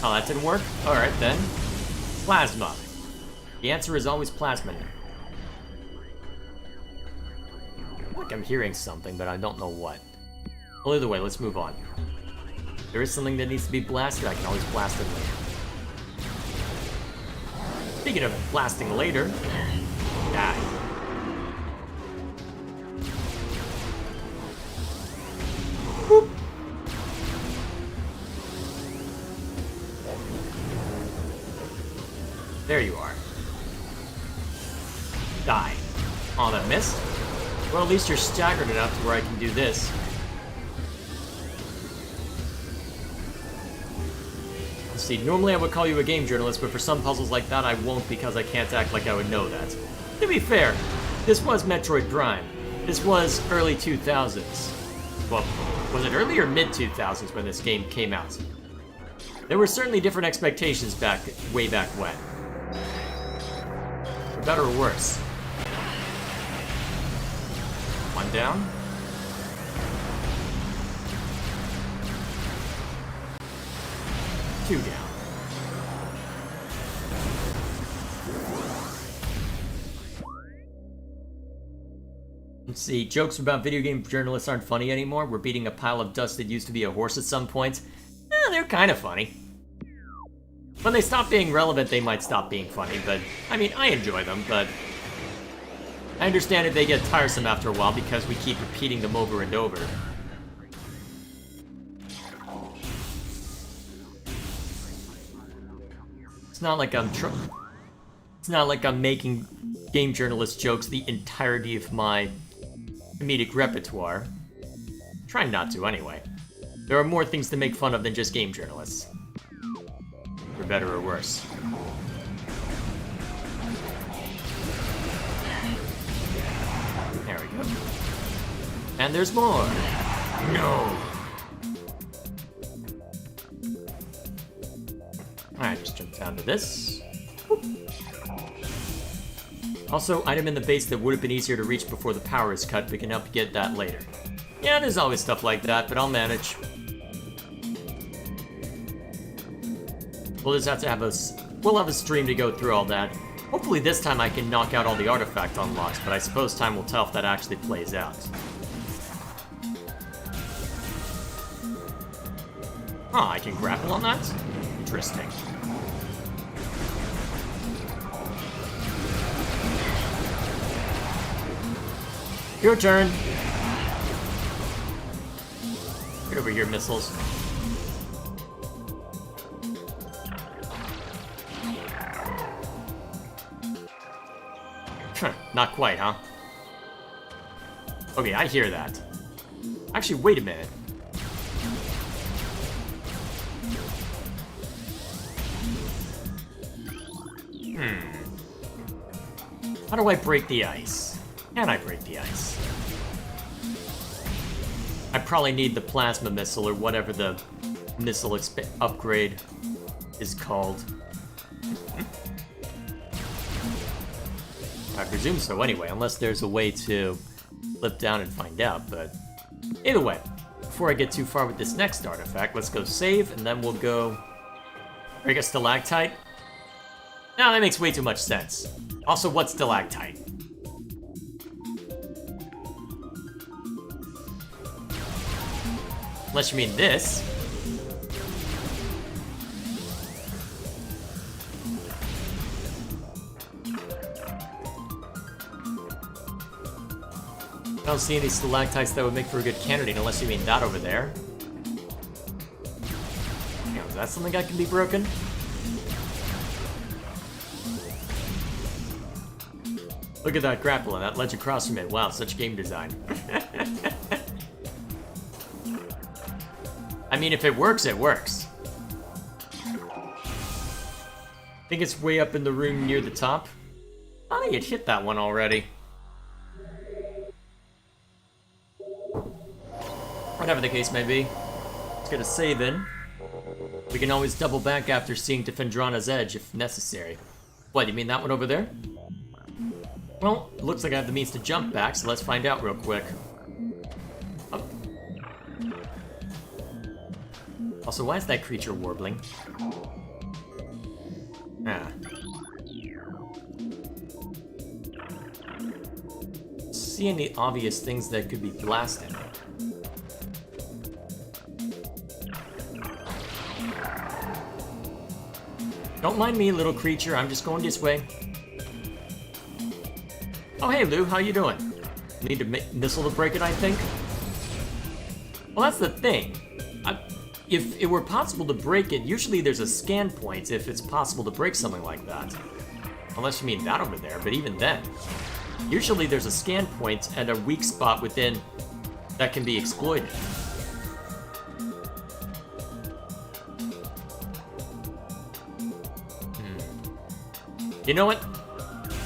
Oh, that didn't work? Alright then. Plasma. The answer is always plasma. I feel like I'm hearing something, but I don't know what. Well, either way, let's move on. If there is something that needs to be blasted, I can always blast it later. Speaking of blasting later, die. Boop. There you are. Die. Oh, that missed? Well, at least you're staggered enough to where I can do this. Let's see, normally I would call you a game journalist, but for some puzzles like that I won't because I can't act like I would know that. To be fair, this was Metroid Prime. This was early 2000s. Well, was it early or mid-2000s when this game came out? There were certainly different expectations way back when. For better or worse. One down. Two down. Let's see, jokes about video game journalists aren't funny anymore. We're beating a pile of dust that used to be a horse at some point. They're kind of funny. When they stop being relevant, they might stop being funny, but, I mean, I enjoy them, but I understand if they get tiresome after a while because we keep repeating them over and over. It's not like I'm making game journalist jokes the entirety of my comedic repertoire. Trying not to, anyway. There are more things to make fun of than just game journalists. For better or worse. There we go. And there's more! No! Alright, just jump down to this. Also, item in the base that would have been easier to reach before the power is cut, we can help you get that later. Yeah, there's always stuff like that, but I'll manage. We'll just have to have we'll have a stream to go through all that. Hopefully this time I can knock out all the artifact unlocks, but I suppose time will tell if that actually plays out. Oh, I can grapple on that? Interesting. Your turn. Get over here, missiles. Not quite, huh? Okay, I hear that. Actually, wait a minute. How do I break the ice? Can I break the ice? I probably need the plasma missile or whatever the missile upgrade is called. I presume so anyway, unless there's a way to flip down and find out, but either way, before I get too far with this next artifact, let's go save, and then we'll go... break a stalactite? No, that makes way too much sense. Also, what's stalactite? Unless you mean this. I don't see any stalactites that would make for a good candidate unless you mean that over there. Now, is that something that can be broken? Look at that grapple and that ledge across from it. Wow, such game design. I mean, if it works, it works. I think it's way up in the room near the top. I think it hit that one already. Whatever the case may be. Let's get a save in. We can always double back after seeing Defendrana's edge if necessary. What, you mean that one over there? Well, it looks like I have the means to jump back, so let's find out real quick. Also, why is that creature warbling? see any obvious things that could be blasted. Don't mind me, little creature. I'm just going this way. Oh, hey, Lou. How you doing? Need a missile to break it, I think? Well, that's the thing. If it were possible to break it, usually there's a scan point if it's possible to break something like that. Unless you mean that over there, but even then. Usually there's a scan point and a weak spot within that can be exploited. You know what?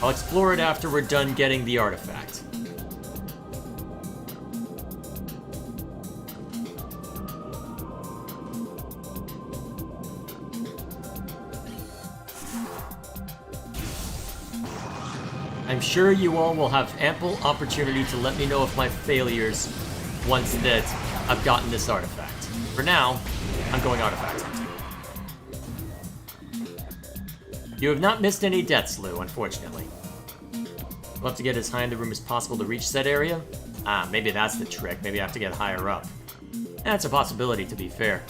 I'll explore it after we're done getting the artifact. I'm sure you all will have ample opportunity to let me know of my failures once that I've gotten this artifact. For now, I'm going artifact hunting. You have not missed any deaths, Lou, unfortunately. We'll have to get as high in the room as possible to reach said area. Ah, maybe that's the trick. Maybe I have to get higher up. That's a possibility, to be fair.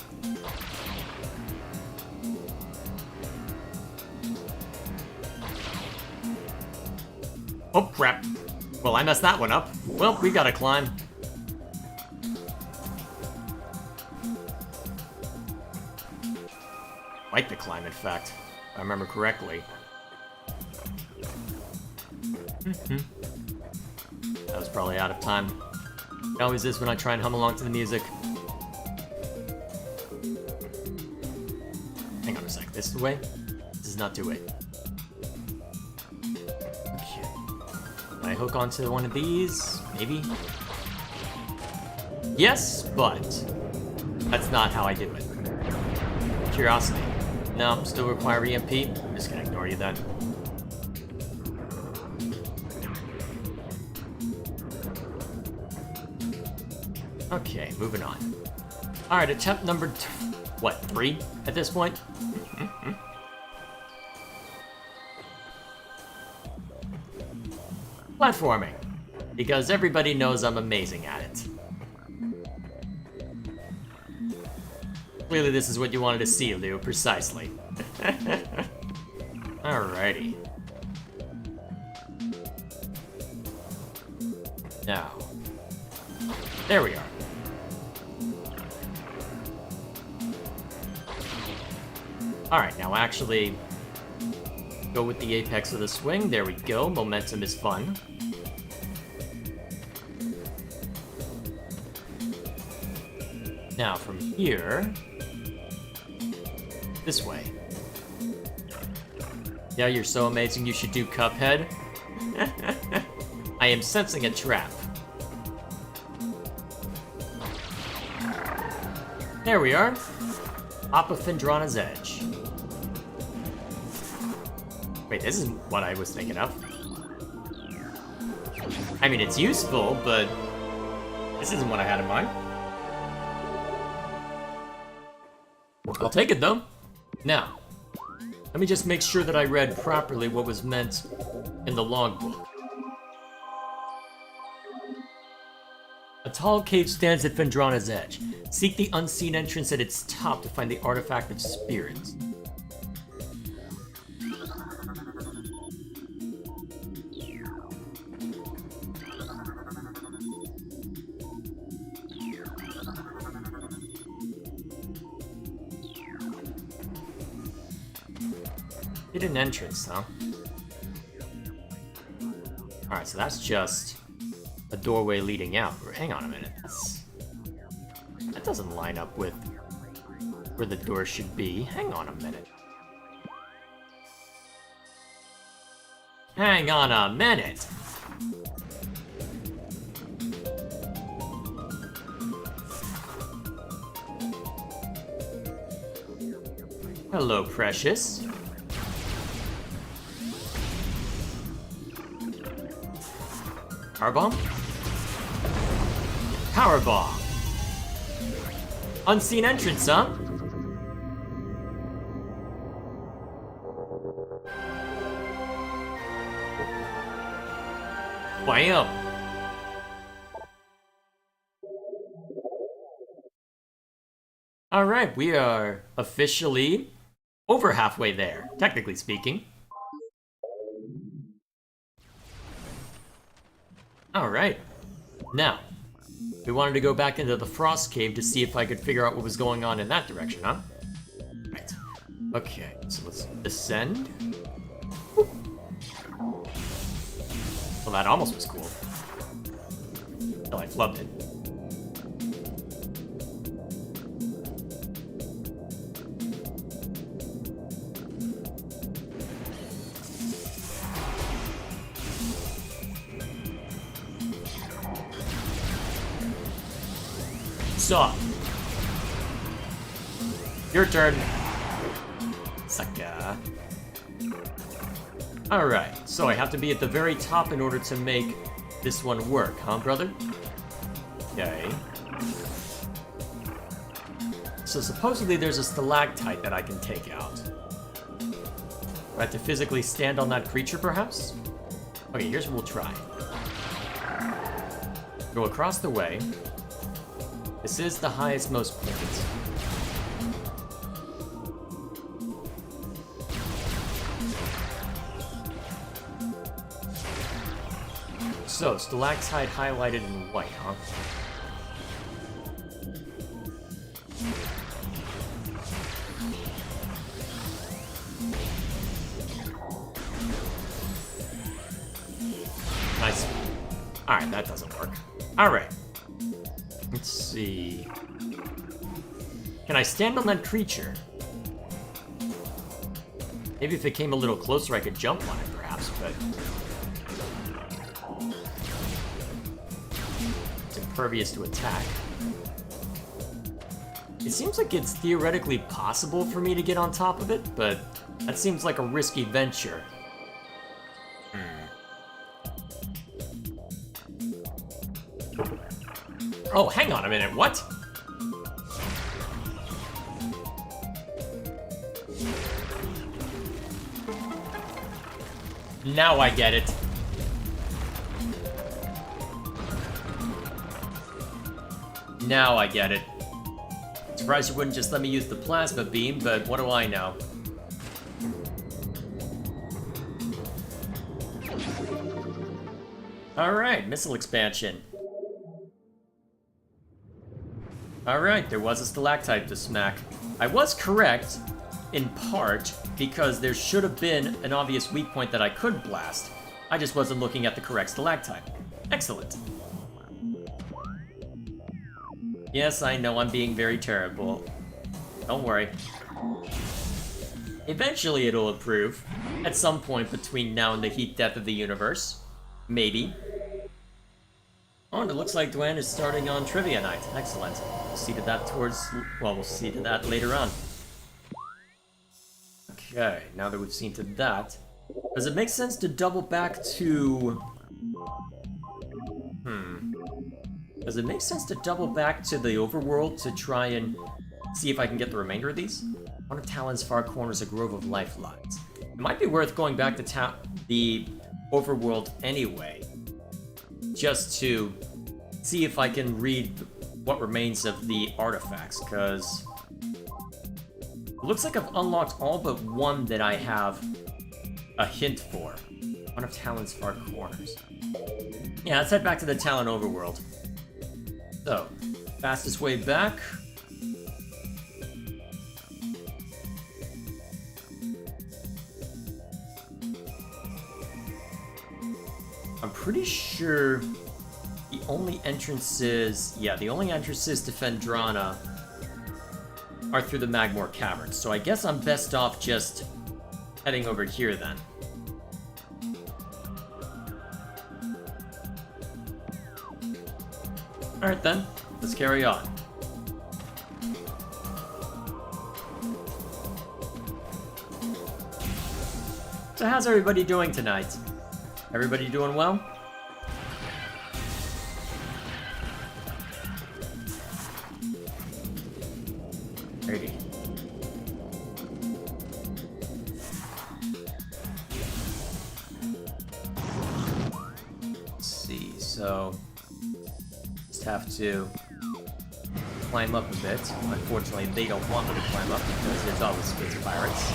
Oh, crap. Well, I messed that one up. Well, we gotta climb. Quite the climb, in fact, if I remember correctly. That was probably out of time. It always is when I try and hum along to the music. Hang on a sec. This is the way? This is not the way. Okay. Can I hook onto one of these? Maybe? Yes, but that's not how I do it. Curiosity. No, still require EMP. I'm just gonna ignore you then. Okay, moving on. Alright, attempt number 3 at this point? Platforming. Because everybody knows I'm amazing at it. Clearly this is what you wanted to see, Leo, precisely. Alrighty. Now. There we are. Alright, now actually go with the apex of the swing. There we go. Momentum is fun. Now from here, this way. Yeah, you're so amazing you should do Cuphead. I am sensing a trap. There we are. Top of Phendrana's Edge. Wait, this is what I was thinking of. I mean, it's useful, but this isn't what I had in mind. I'll take it, though. Now, let me just make sure that I read properly what was meant in the logbook. A tall cave stands at Phendrana's edge. Seek the unseen entrance at its top to find the artifact of spirits. Hidden entrance, huh? Alright, so that's just a doorway leading out. Hang on a minute. That doesn't line up with where the door should be. Hang on a minute. Hang on a minute! Hello, precious. Power bomb? Power bomb. Unseen entrance, huh? Bam! Alright, we are officially over halfway there, technically speaking. Alright. Now, we wanted to go back into the Frost Cave to see if I could figure out what was going on in that direction, huh? Right. Okay, so let's descend. Well, that almost was cool. Until I flubbed it. Suck. Your turn. Sucker. Alright, so I have to be at the very top in order to make this one work, huh, brother? Okay. So supposedly there's a stalactite that I can take out. Do I have to physically stand on that creature, perhaps? Okay, here's what we'll try. Go across the way. This is the highest most point. So, stalactite highlighted in white, huh? Nice. Alright, that doesn't work. Alright. Let's see. Can I stand on that creature? Maybe if it came a little closer I could jump on it, perhaps, but... it's impervious to attack. It seems like it's theoretically possible for me to get on top of it, but that seems like a risky venture. Oh, hang on a minute, what? Now I get it. Now I get it. Surprised you wouldn't just let me use the plasma beam, but what do I know? Alright, missile expansion. Alright, there was a stalactite to smack. I was correct, in part, because there should have been an obvious weak point that I could blast. I just wasn't looking at the correct stalactite. Excellent. Yes, I know I'm being very terrible. Don't worry. Eventually it'll improve. At some point between now and the heat death of the universe. Maybe. Oh, and it looks like Dwayne is starting on Trivia Night. Excellent. We'll see to that we'll see to that later on. Okay, now that we've seen to that, does it make sense to double back to... Does it make sense to double back to the overworld to try and see if I can get the remainder of these? One of Talon's far corners, a grove of lifelines. It might be worth going back to the overworld anyway, just to see if I can read what remains of the artifacts, because it looks like I've unlocked all but one that I have a hint for. One of Talon's far corners. Yeah, let's head back to the Talon overworld. So, fastest way back. I'm pretty sure the only entrances... yeah, the only entrances to Fendrana are through the Magmore Caverns, so I guess I'm best off just heading over here then. Alright then, let's carry on. So how's everybody doing tonight? Everybody doing well? Alrighty. Let's see, so... have to climb up a bit. Unfortunately, they don't want me to climb up because there's always space pirates.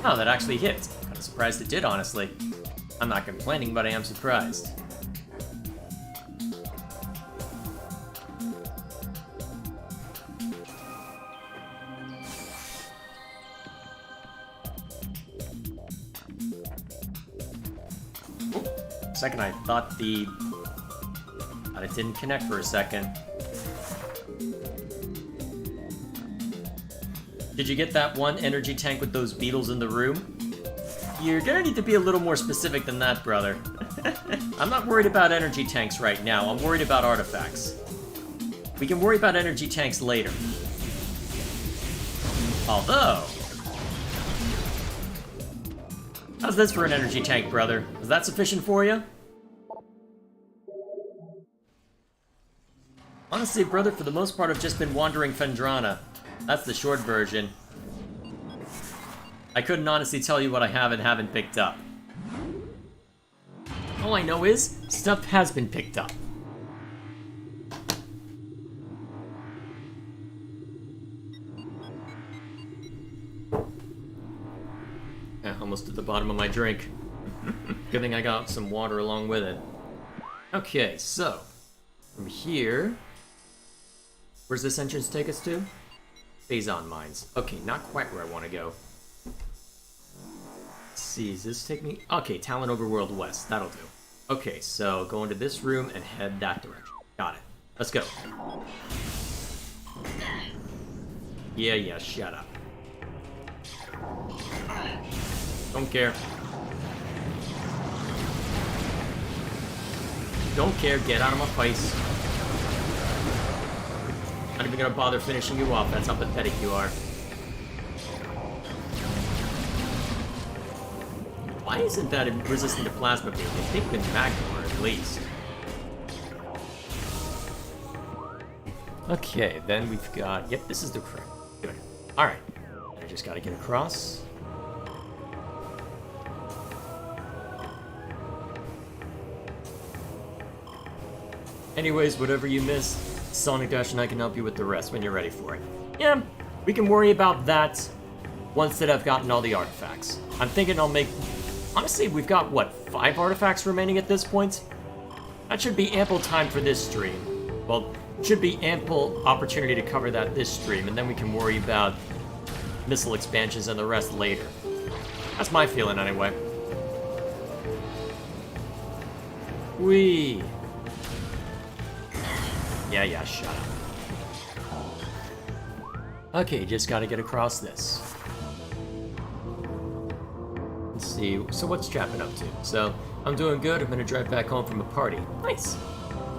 Oh, that actually hit. I'm surprised it did, honestly. I'm not complaining, but I am surprised. Second, I thought it didn't connect for a second. Did you get that one energy tank with those beetles in the room? You're gonna need to be a little more specific than that, brother. I'm not worried about energy tanks right now. I'm worried about artifacts. We can worry about energy tanks later. Although... how's this for an energy tank, brother? Is that sufficient for you? Honestly, brother, for the most part, I've just been wandering Fendrana. That's the short version. I couldn't honestly tell you what I have and haven't picked up. All I know is, stuff has been picked up. Almost at the bottom of my drink. Good thing I got some water along with it. Okay, so from here, where's this entrance take us to? Phazon Mines. Okay, not quite where I want to go. Let's see, does this take me? Okay, Talon Overworld West. That'll do. Okay, so go into this room and head that direction. Got it. Let's go. Yeah, shut up. Don't care. Don't care, get out of my face. Not even gonna bother finishing you off, that's how pathetic you are. Why isn't that resistant to plasma beam? I think with Magmar at least. Okay, then we've got... yep, this is the correct. Good. Alright. I just gotta get across. Anyways, whatever you missed, Sonic Dash and I can help you with the rest when you're ready for it. Yeah, we can worry about that once that I've gotten all the artifacts. I'm thinking I'll make... honestly, we've got, what, 5 artifacts remaining at this point? That should be ample time for this stream. Well, should be ample opportunity to cover that this stream, and then we can worry about missile expansions and the rest later. That's my feeling, anyway. Whee! Yeah, shut up. Okay, just gotta get across this. Let's see, so what's Chapman up to? So, I'm doing good, I'm gonna drive back home from a party. Nice!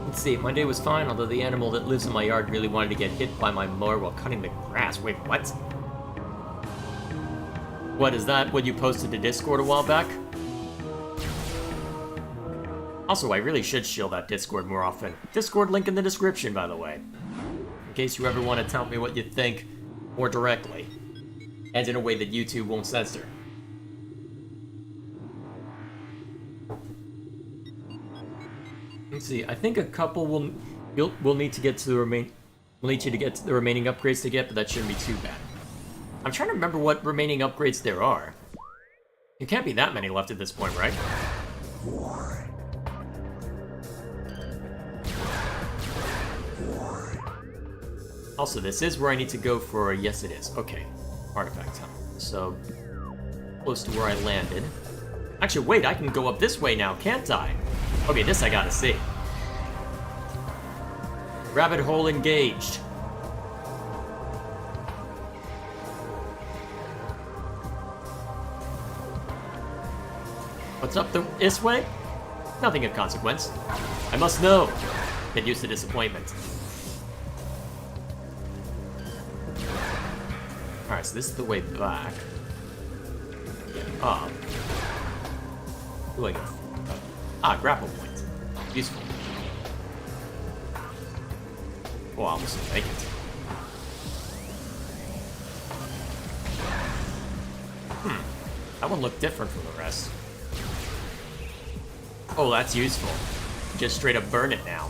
Let's see, my day was fine, although the animal that lives in my yard really wanted to get hit by my mower while cutting the grass. Wait, what? What, is that what you posted to Discord a while back? Also, I really should shield that Discord more often. Discord link in the description, by the way. In case you ever want to tell me what you think more directly. And in a way that YouTube won't censor. Let's see, I think a couple will need to get to the we'll need you to get to the remaining upgrades to get, but that shouldn't be too bad. I'm trying to remember what remaining upgrades there are. There can't be that many left at this point, right? Also, this is where I need to go for... yes, it is. Okay. Artifact Tunnel. So, close to where I landed. Actually, wait, I can go up this way now, can't I? Okay, this I gotta see. Rabbit hole engaged. What's up this way? Nothing of consequence. I must know. Get used to disappointment. Alright, so this is the way back. Up. Ooh, I got... ah, grapple point. Useful. Oh, I almost didn't make it. That one looked different from the rest. Oh, that's useful. just straight up burn it now.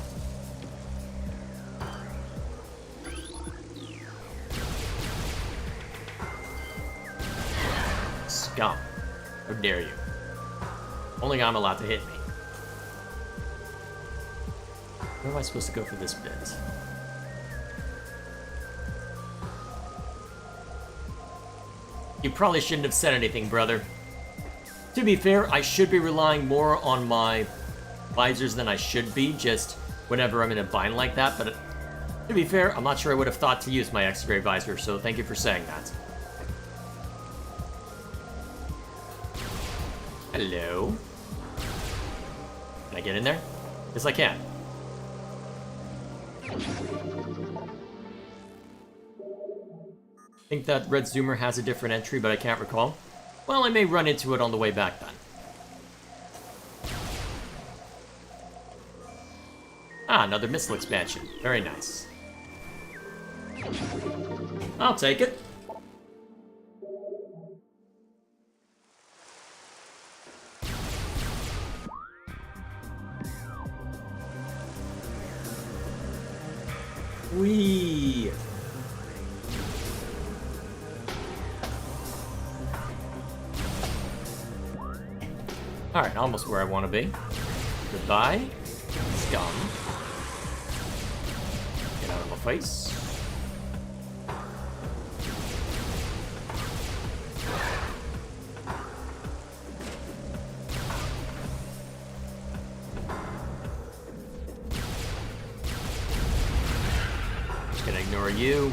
Scum. How dare you. Only I'm allowed to hit me. Where am I supposed to go for this bit? You probably shouldn't have said anything, brother. To be fair, I should be relying more on my visors than I should be, just whenever I'm in a bind like that, but to be fair, I'm not sure I would have thought to use my X-ray visor, so thank you for saying that. Hello? Can I get in there? Yes, I can. I think that red zoomer has a different entry, but I can't recall. Well, I may run into it on the way back then. Ah, another missile expansion. Very nice. I'll take it. Whee! Alright, almost where I want to be. Goodbye. Scum. Get out of my face. Just gonna ignore you.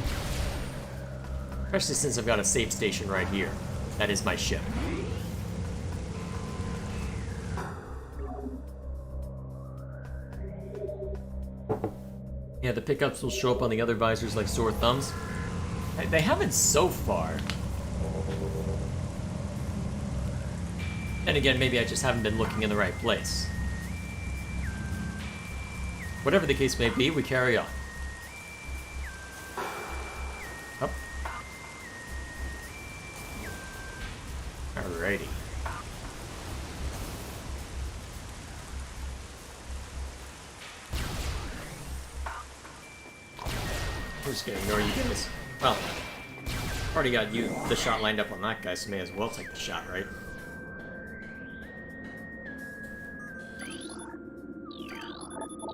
Especially since I've got a save station right here. That is my ship. Yeah, the pickups will show up on the other visors like sore thumbs. They haven't so far. And again, maybe I just haven't been looking in the right place. Whatever the case may be, we carry on. Up. Alrighty. I'm just gonna ignore you guys. Well, already got the shot lined up on that guy, so may as well take the shot, right?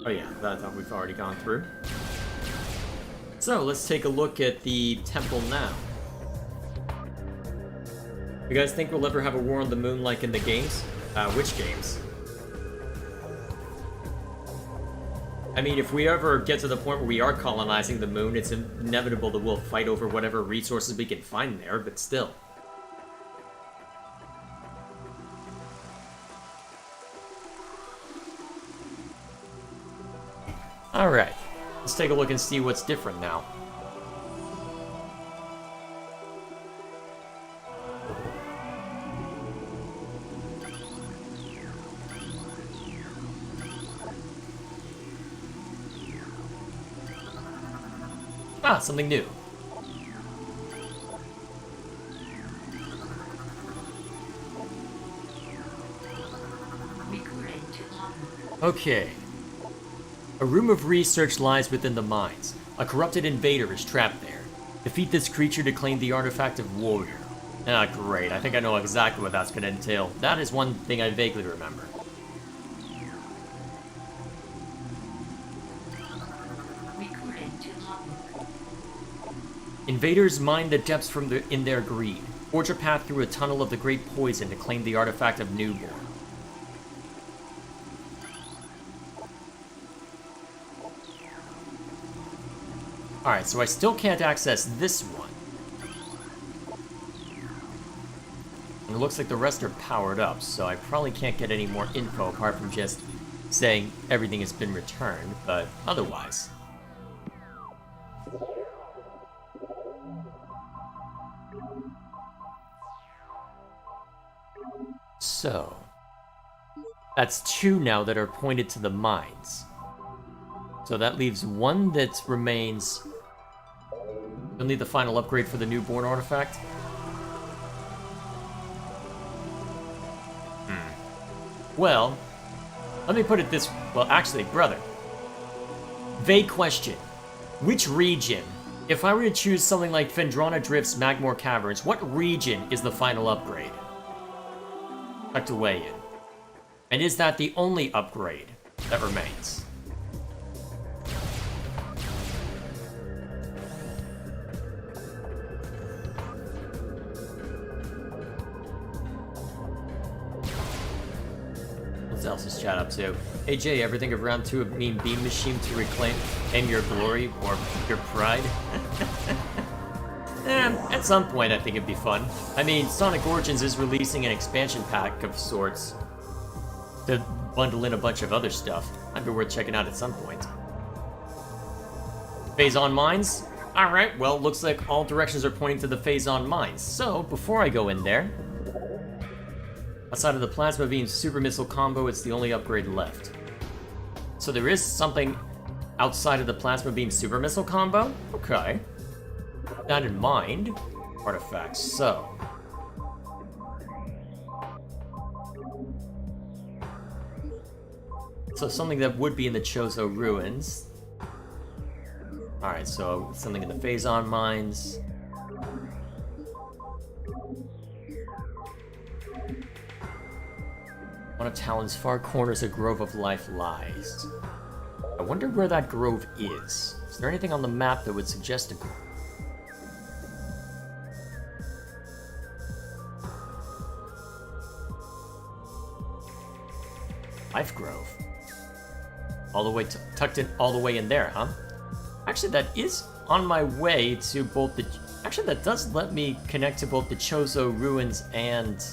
Oh yeah, that we've already gone through. So, let's take a look at the temple now. You guys think we'll ever have a war on the moon like in the games? Which games? I mean, if we ever get to the point where we are colonizing the moon, it's inevitable that we'll fight over whatever resources we can find there, but still. Alright, let's take a look and see what's different now. Ah, something new. Okay. A room of research lies within the mines. A corrupted invader is trapped there. Defeat this creature to claim the artifact of warrior. Ah, great. I think I know exactly what that's going to entail. That is one thing I vaguely remember. Invaders mine the depths in their greed. Forge a path through a tunnel of the great poison to claim the artifact of Newborn. Alright, so I still can't access this one. And it looks like the rest are powered up, so I probably can't get any more info apart from just saying everything has been returned, but otherwise. So, that's two now that are pointed to the mines. So that leaves one that remains. You'll need the final upgrade for the newborn artifact. Well, Let me put it this... Well, actually, brother. Vague question. Which region? If I were to choose something like Phendrana Drift's Magmore Caverns, what region is the final upgrade? Tucked away in. And is that the only upgrade that remains? What else is chat up to? Hey Jay, ever think of round 2 of Mean Beam Machine to reclaim your glory or your pride? At some point I think it'd be fun. I mean, Sonic Origins is releasing an expansion pack of sorts to bundle in a bunch of other stuff. Might be worth checking out at some point. Phazon Mines? Alright, well, looks like all directions are pointing to the Phazon Mines. So, before I go in there, outside of the Plasma Beam Super Missile combo, it's the only upgrade left. So there is something outside of the Plasma Beam Super Missile combo? Okay. Keep that in mind. Artifacts, so... So something that would be in the Chozo Ruins. Alright, so something in the Phazon Mines. One of Talon's far corners, a grove of life lies. I wonder where that grove is. Is there anything on the map that would suggest a grove? Life Grove. All the way tucked in all the way in there, huh? Actually, that is on my way to both the... Actually, that does let me connect to both the Chozo Ruins and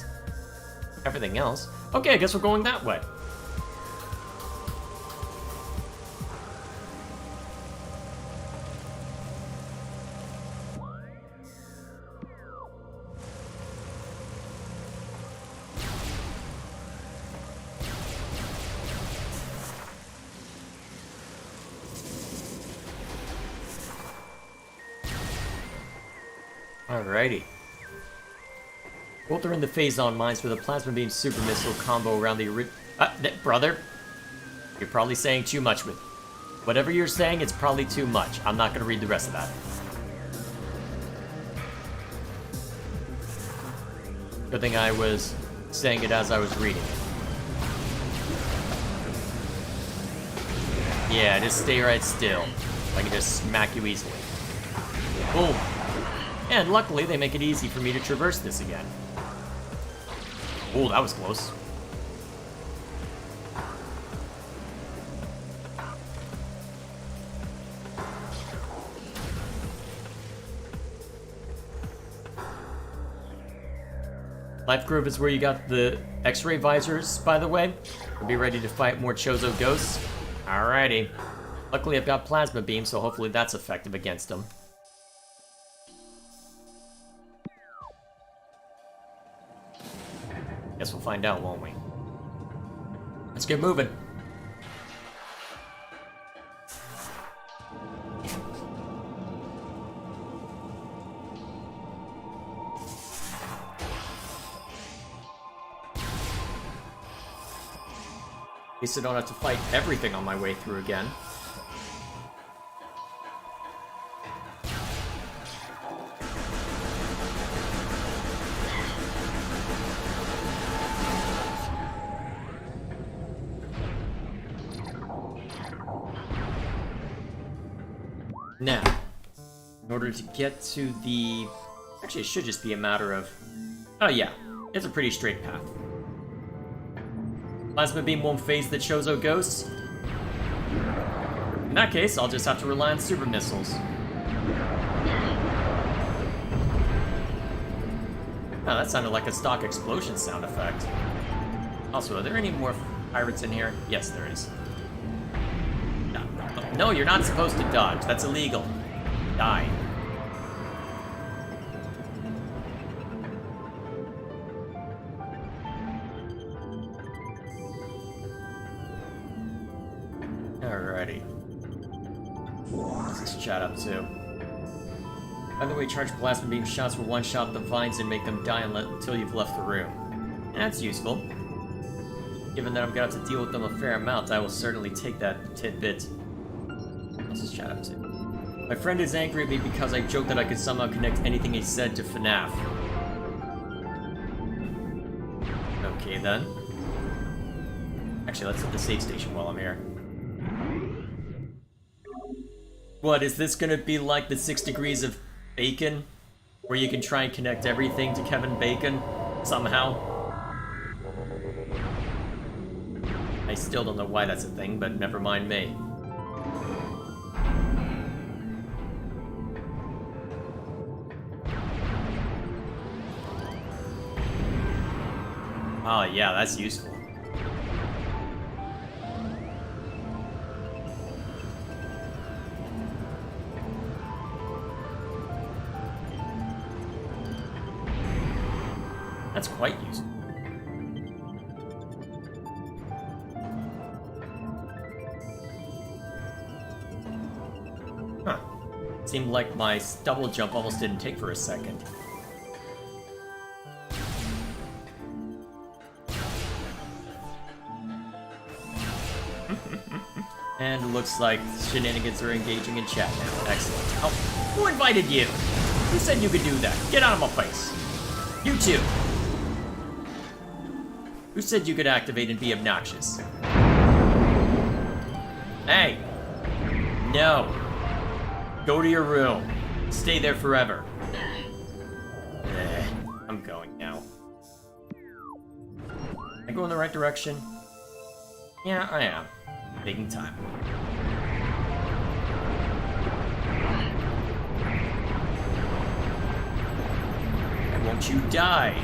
everything else. Okay, I guess we're going that way. Alrighty. Both are in the Phazon Mines with a Plasma Beam Super Missile combo around the brother, you're probably saying too much with... Whatever you're saying, it's probably too much. I'm not going to read the rest of that. Good thing I was saying it as I was reading it. Yeah, just stay right still. I can just smack you easily. Boom. And luckily, they make it easy for me to traverse this again. Oh, that was close. Life Grove is where you got the X-ray visors, by the way. We'll be ready to fight more Chozo ghosts. Alrighty. Luckily, I've got Plasma Beam, so hopefully that's effective against them. Guess we'll find out, won't we? Let's get moving. At least I don't have to fight everything on my way through again. Now, in order to get to the... Actually, it should just be a matter of... Oh yeah, it's a pretty straight path. Plasma Beam won't phase the Chozo ghosts. In that case, I'll just have to rely on Super Missiles. Oh, that sounded like a stock explosion sound effect. Also, are there any more pirates in here? Yes, there is. No, you're not supposed to dodge. That's illegal. Die. Alrighty. What's this chat up to? By the way, charge Plasma Beam shots will one-shot the vines and make them die until you've left the room. That's useful. Given that I'm gonna have to deal with them a fair amount, I will certainly take that tidbit. What's this chat up to? My friend is angry at me because I joked that I could somehow connect anything he said to FNAF. Okay then. Actually, let's hit the save station while I'm here. What, is this gonna be like the 6 degrees of bacon? Where you can try and connect everything to Kevin Bacon? Somehow? I still don't know why that's a thing, but never mind me. Oh yeah, that's useful. That's quite useful. Huh. Seemed like my double jump almost didn't take for a second. And it looks like shenanigans are engaging in chat now. Excellent. Oh, who invited you? Who said you could do that? Get out of my face. You too. Who said you could activate and be obnoxious? Hey! No. Go to your room. Stay there forever. I'm going now. Am I going in the right direction? Yeah, I am. Taking time. Why won't you die?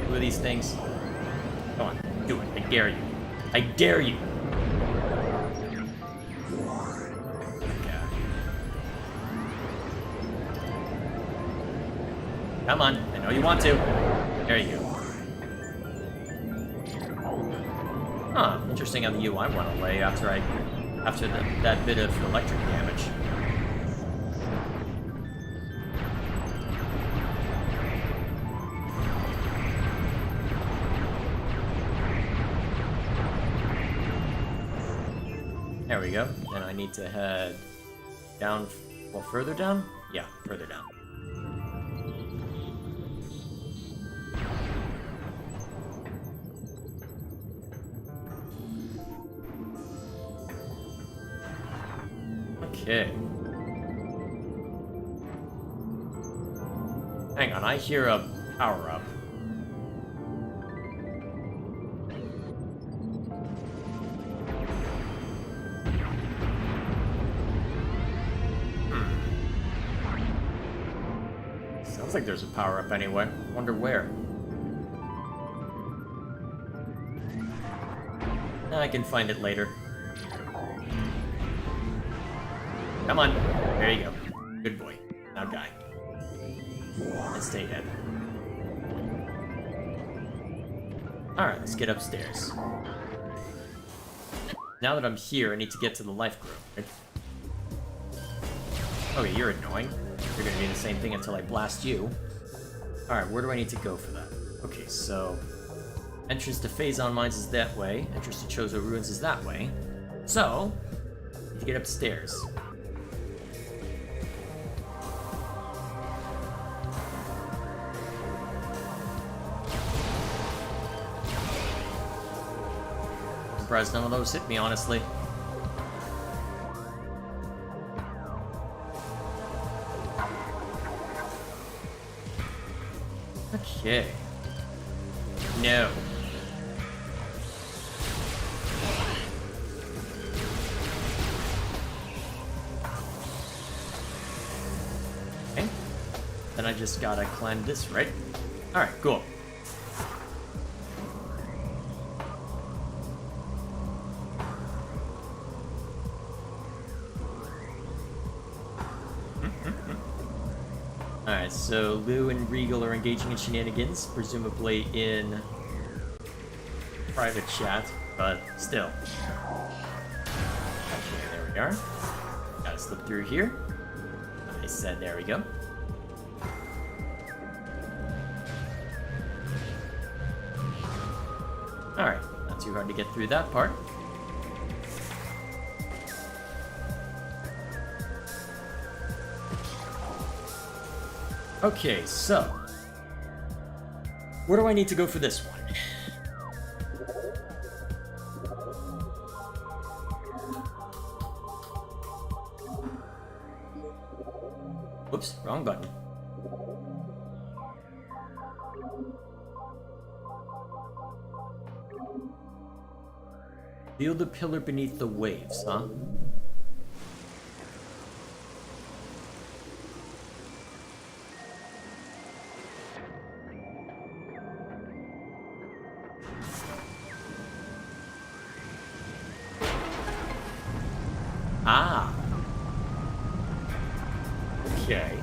Of these things. Come on, do it. I dare you. I dare you. Okay. Come on, I know you want to. There you go. Huh, interesting how the UI went away after that bit of electric damage. There we go. Then I need to head down, well, further down? Yeah, further down. Okay. Hang on, I hear a power-up. Sounds like there's a power-up anyway. Wonder where. I can find it later. Come on. There you go. Good boy. Now die. And stay dead. Alright, let's get upstairs. Now that I'm here, I need to get to the life group. Right? Okay, you're annoying. You're gonna be the same thing until I blast you. Alright, where do I need to go for that? Okay, so... entrance to Phazon Mines is that way. Entrance to Chozo Ruins is that way. So... I need to get upstairs. Surprised none of those hit me, honestly. Okay. No. Okay. Then I just gotta climb this, right? Alright, cool. Alright, so Lou and Regal are engaging in shenanigans, presumably in private chat, but still. Okay, there we are. Gotta slip through here. I said, there we go. Alright, not too hard to get through that part. Okay, so where do I need to go for this one? Whoops, wrong button. Feel the pillar beneath the waves, huh? Ah. Okay.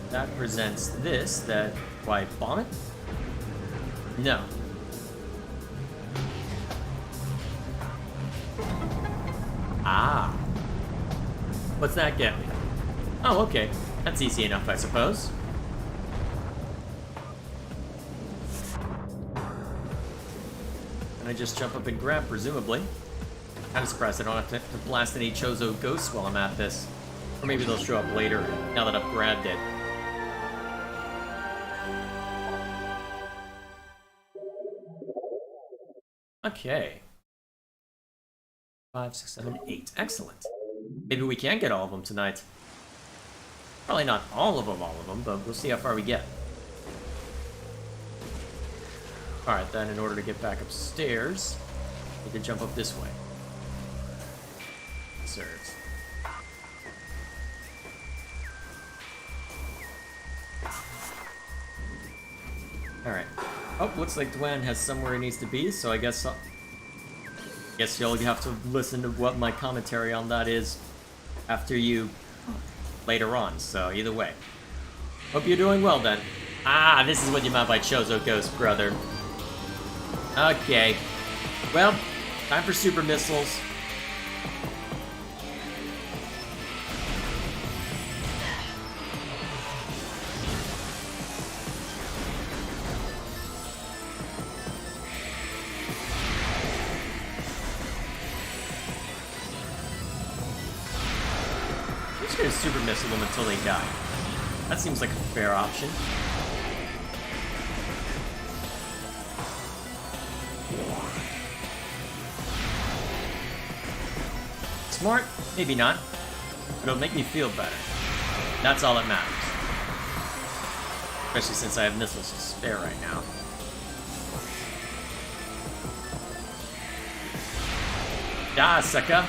That presents this, that... Why, bomb it? No. Ah. What's that get me? Oh, okay. That's easy enough, I suppose. And I just jump up and grab, presumably. I'm surprised I don't have to blast any Chozo ghosts while I'm at this. Or maybe they'll show up later, now that I've grabbed it. Okay. 5, 6, 7, 8. Excellent. Maybe we can get all of them tonight. Probably not all of them, but we'll see how far we get. Alright, then in order to get back upstairs, we can jump up this way. Serves. Alright. Oh, looks like Dwayne has somewhere he needs to be, so I guess you'll have to listen to what my commentary on that is after you later on, so either way. Hope you're doing well then. Ah, this is what you meant by Chozo Ghost, brother. Okay. Well, time for super missiles. I'm just gonna super missile them until they die. That seems like a fair option. Smart? Maybe not. But it'll make me feel better. That's all that matters. Especially since I have missiles to spare right now. Die, sucker!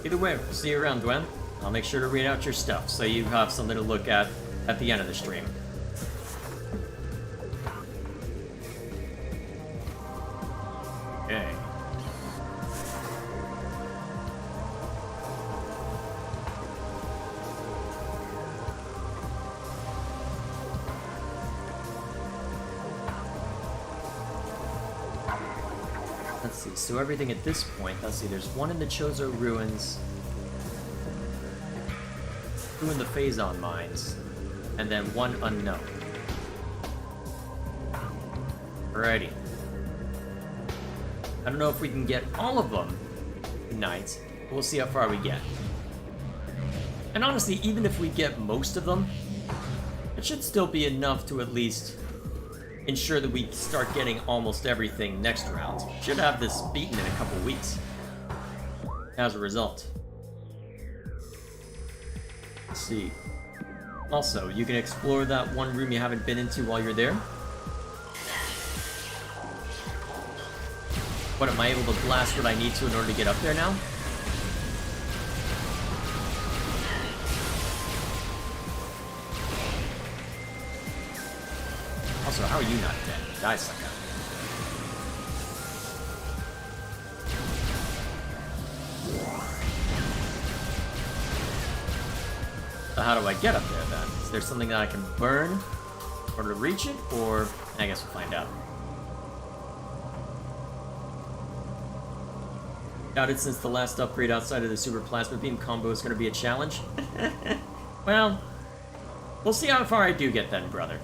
Either way, we'll see you around, Dwayne. I'll make sure to read out your stuff so you have something to look at the end of the stream. Okay. Let's see, so everything at this point, let's see, there's one in the Chozo Ruins, 2 in the Phazon Mines, and then 1 unknown. Alrighty. I don't know if we can get all of them tonight, but we'll see how far we get. And honestly, even if we get most of them, it should still be enough to at least ensure that we start getting almost everything next round. Should have this beaten in a couple weeks. As a result. Let's see. Also, you can explore that one room you haven't been into while you're there. What, am I able to blast what I need to in order to get up there now? Also, how are you not dead? Die, sucker. So how do I get up there then? Is there something that I can burn in order to reach it? Or I guess we'll find out. Doubt it, since the last upgrade outside of the Super Plasma Beam combo is going to be a challenge. Well, we'll see how far I do get then, brother.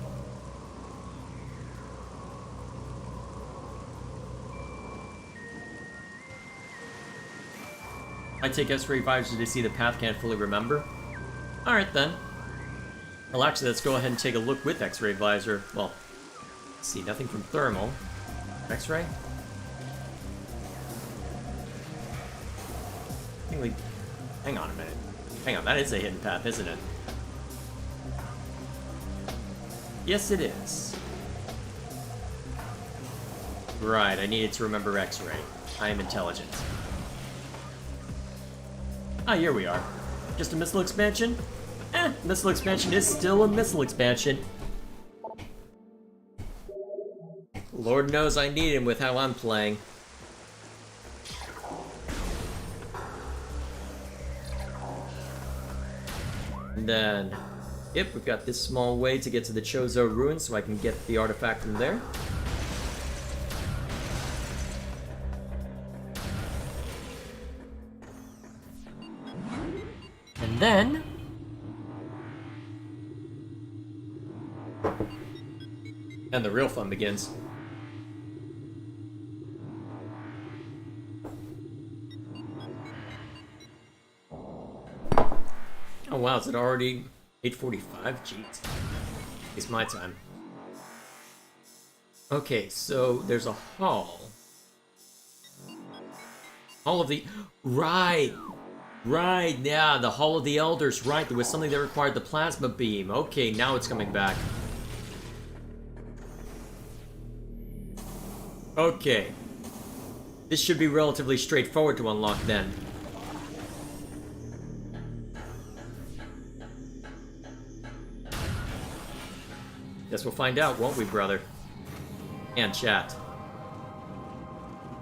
I take X-ray visor to see the path, can't fully remember. Alright then. Well, actually, let's go ahead and take a look with X-ray visor. Well, let's see, nothing from thermal. X-ray? Hang on a minute. Hang on, that is a hidden path, isn't it? Yes, it is. Right, I needed to remember X-ray. I am intelligent. Ah, here we are. Just a missile expansion? Missile expansion is still a missile expansion. Lord knows I need him with how I'm playing. And then, yep, we've got this small way to get to the Chozo ruins so I can get the artifact from there. And then... and the real fun begins. Oh wow, is it already 8:45? Jeez. It's my time. Okay, so there's a hall. Hall of the... Right! Right, yeah, the Hall of the Elders, right. There was something that required the plasma beam. Okay, now it's coming back. Okay. This should be relatively straightforward to unlock then. Guess we'll find out, won't we, brother? And chat.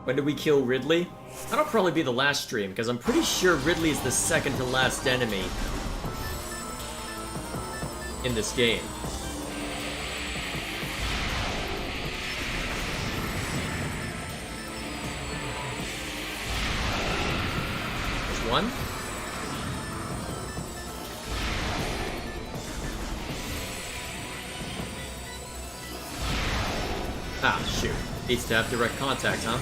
When did we kill Ridley? That'll probably be the last stream, because I'm pretty sure Ridley is the second to last enemy in this game. There's one. Ah, shoot. Needs to have direct contact, huh?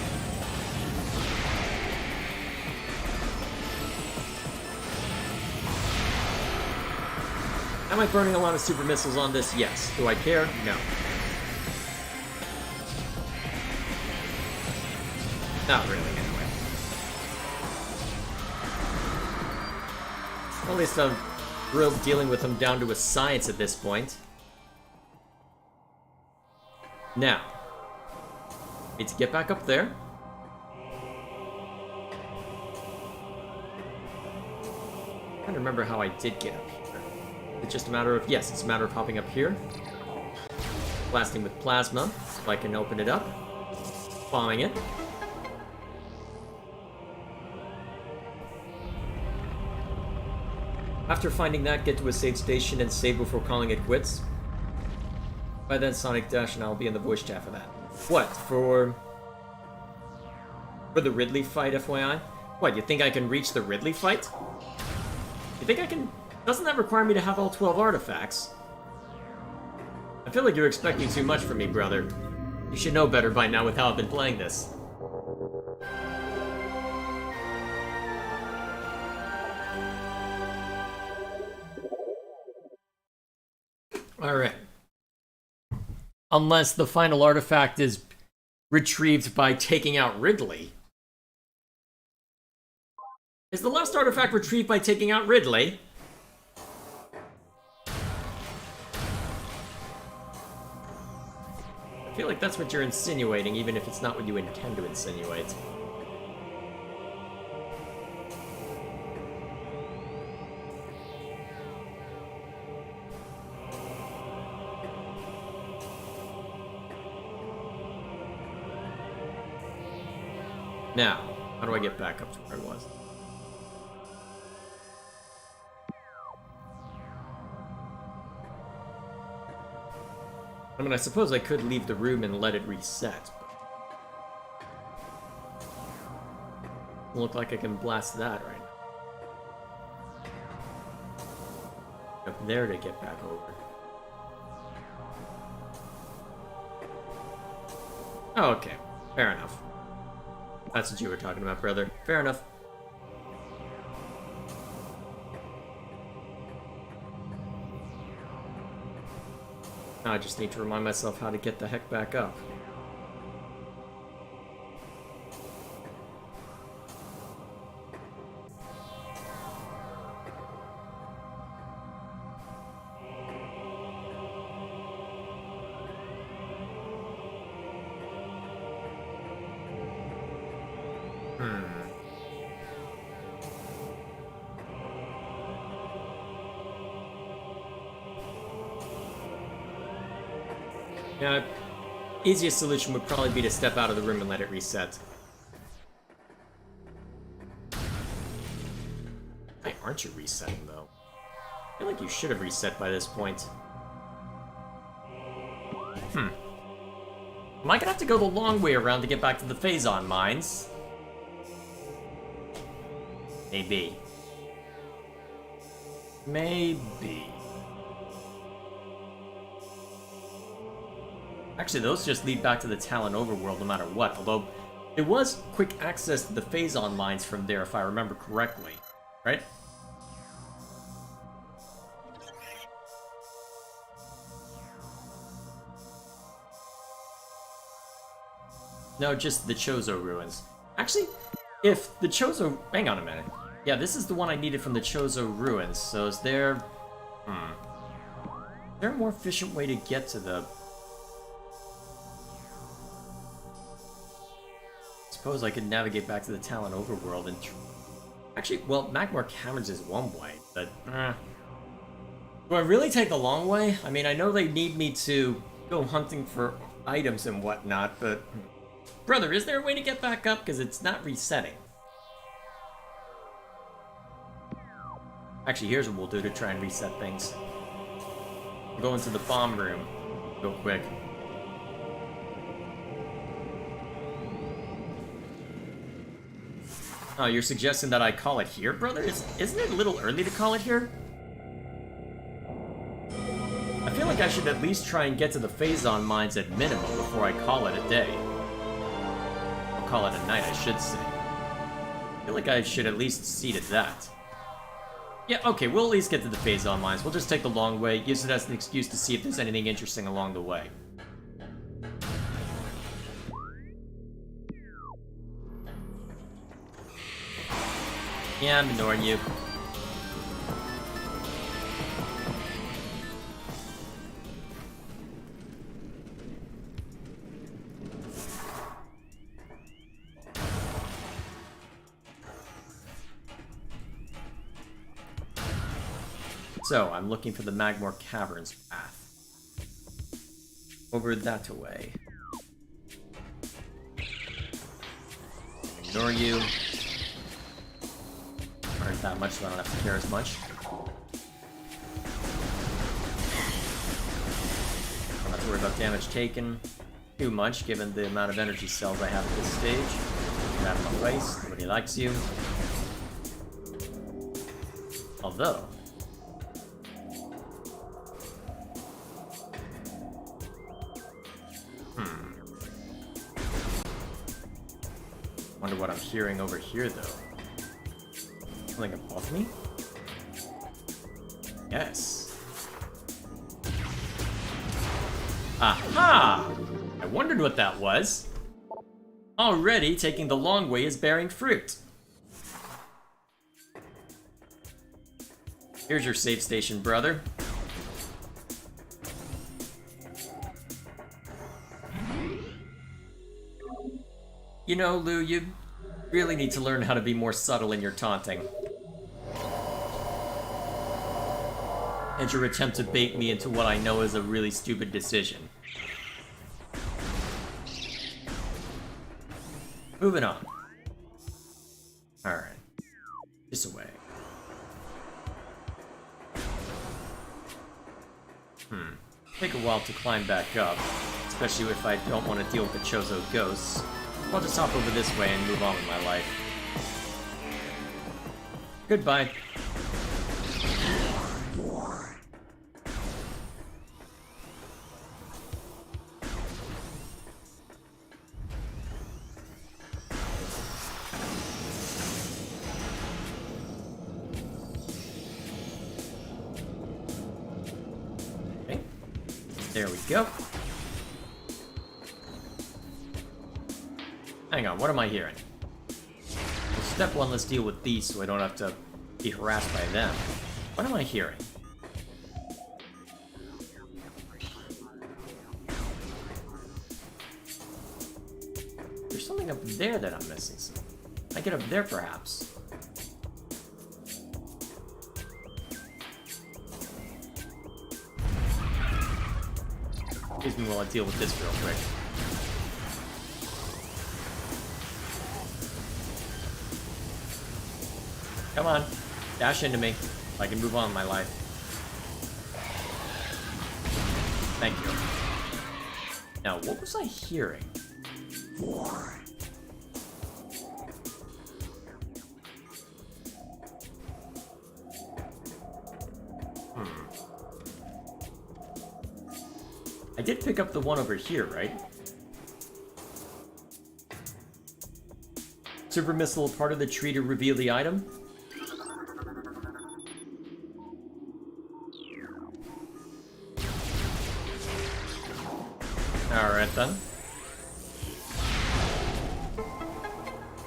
Am I burning a lot of super missiles on this? Yes. Do I care? No. Not really, anyway. At least I'm really dealing with them down to a science at this point. Now, need to get back up there. I'm trying to remember how I did get up here. It's just a matter of, yes, it's a matter of hopping up here, blasting with plasma, so I can open it up, bombing it. After finding that, get to a save station and save before calling it quits. By then, Sonic Dash and I'll be in the voice chat for that. What, for the Ridley fight, FYI? What, you think I can reach the Ridley fight? You think I can... Doesn't that require me to have all 12 artifacts? I feel like you're expecting too much from me, brother. You should know better by now with how I've been playing this. Alright. Unless the final artifact is retrieved by taking out Ridley. Is the last artifact retrieved by taking out Ridley? I feel like that's what you're insinuating, even if it's not what you intend to insinuate. Now, how do I get back up to where I was? I mean, I suppose I could leave the room and let it reset. But look like I can blast that right now. Up there to get back over. Oh, okay. Fair enough. That's what you were talking about, brother. Fair enough. Now I just need to remind myself how to get the heck back up. Yeah, easiest solution would probably be to step out of the room and let it reset. Why aren't you resetting, though? I feel like you should have reset by this point. Am I gonna have to go the long way around to get back to the Phazon mines? Maybe. Maybe. Actually, those just lead back to the Talon overworld no matter what, although there was quick access to the Phazon mines from there if I remember correctly, right? No, just the Chozo ruins. Actually, if the Chozo... Hang on a minute. Yeah, this is the one I needed from the Chozo ruins, so is there... Is there a more efficient way to get to the... Suppose I could navigate back to the Talon overworld and... Actually, well, Magmar Caverns is one way, but... Do I really take the long way? I mean, I know they need me to go hunting for items and whatnot, but... Brother, is there a way to get back up? Because it's not resetting. Actually, here's what we'll do to try and reset things. We'll go into the bomb room real quick. Oh, you're suggesting that I call it here, brother? Isn't it a little early to call it here? I feel like I should at least try and get to the Phazon mines at minimum before I call it a day. Or call it a night, I should say. I feel like I should at least see to that. Yeah, okay, we'll at least get to the Phazon mines. We'll just take the long way, use it as an excuse to see if there's anything interesting along the way. Yeah, I'm ignoring you. So, I'm looking for the Magmar Caverns path. Over that way. Ignore you. Aren't that much, so I don't have to care as much. Don't have to worry about damage taken too much, given the amount of energy cells I have at this stage. Get out of my face, nobody likes you. Although... Wonder what I'm hearing over here, though. Something above me? Yes. Aha! I wondered what that was. Already, taking the long way is bearing fruit. Here's your save station, brother. You know, Lou, you really need to learn how to be more subtle in your taunting. And your attempt to bait me into what I know is a really stupid decision. Moving on. Alright. This way. take a while to climb back up, especially if I don't want to deal with the Chozo ghosts. I'll just hop over this way and move on with my life. Goodbye. Okay. There we go. Hang on, what am I hearing? Well, step one, let's deal with these so I don't have to be harassed by them. What am I hearing? There's something up there that I'm missing. So I get up there, perhaps. Excuse me while I deal with this real quick. Come on, dash into me. So I can move on with my life. Thank you. Now, what was I hearing? I did pick up the one over here, right? Super missile, part of the tree to reveal the item? Alright then.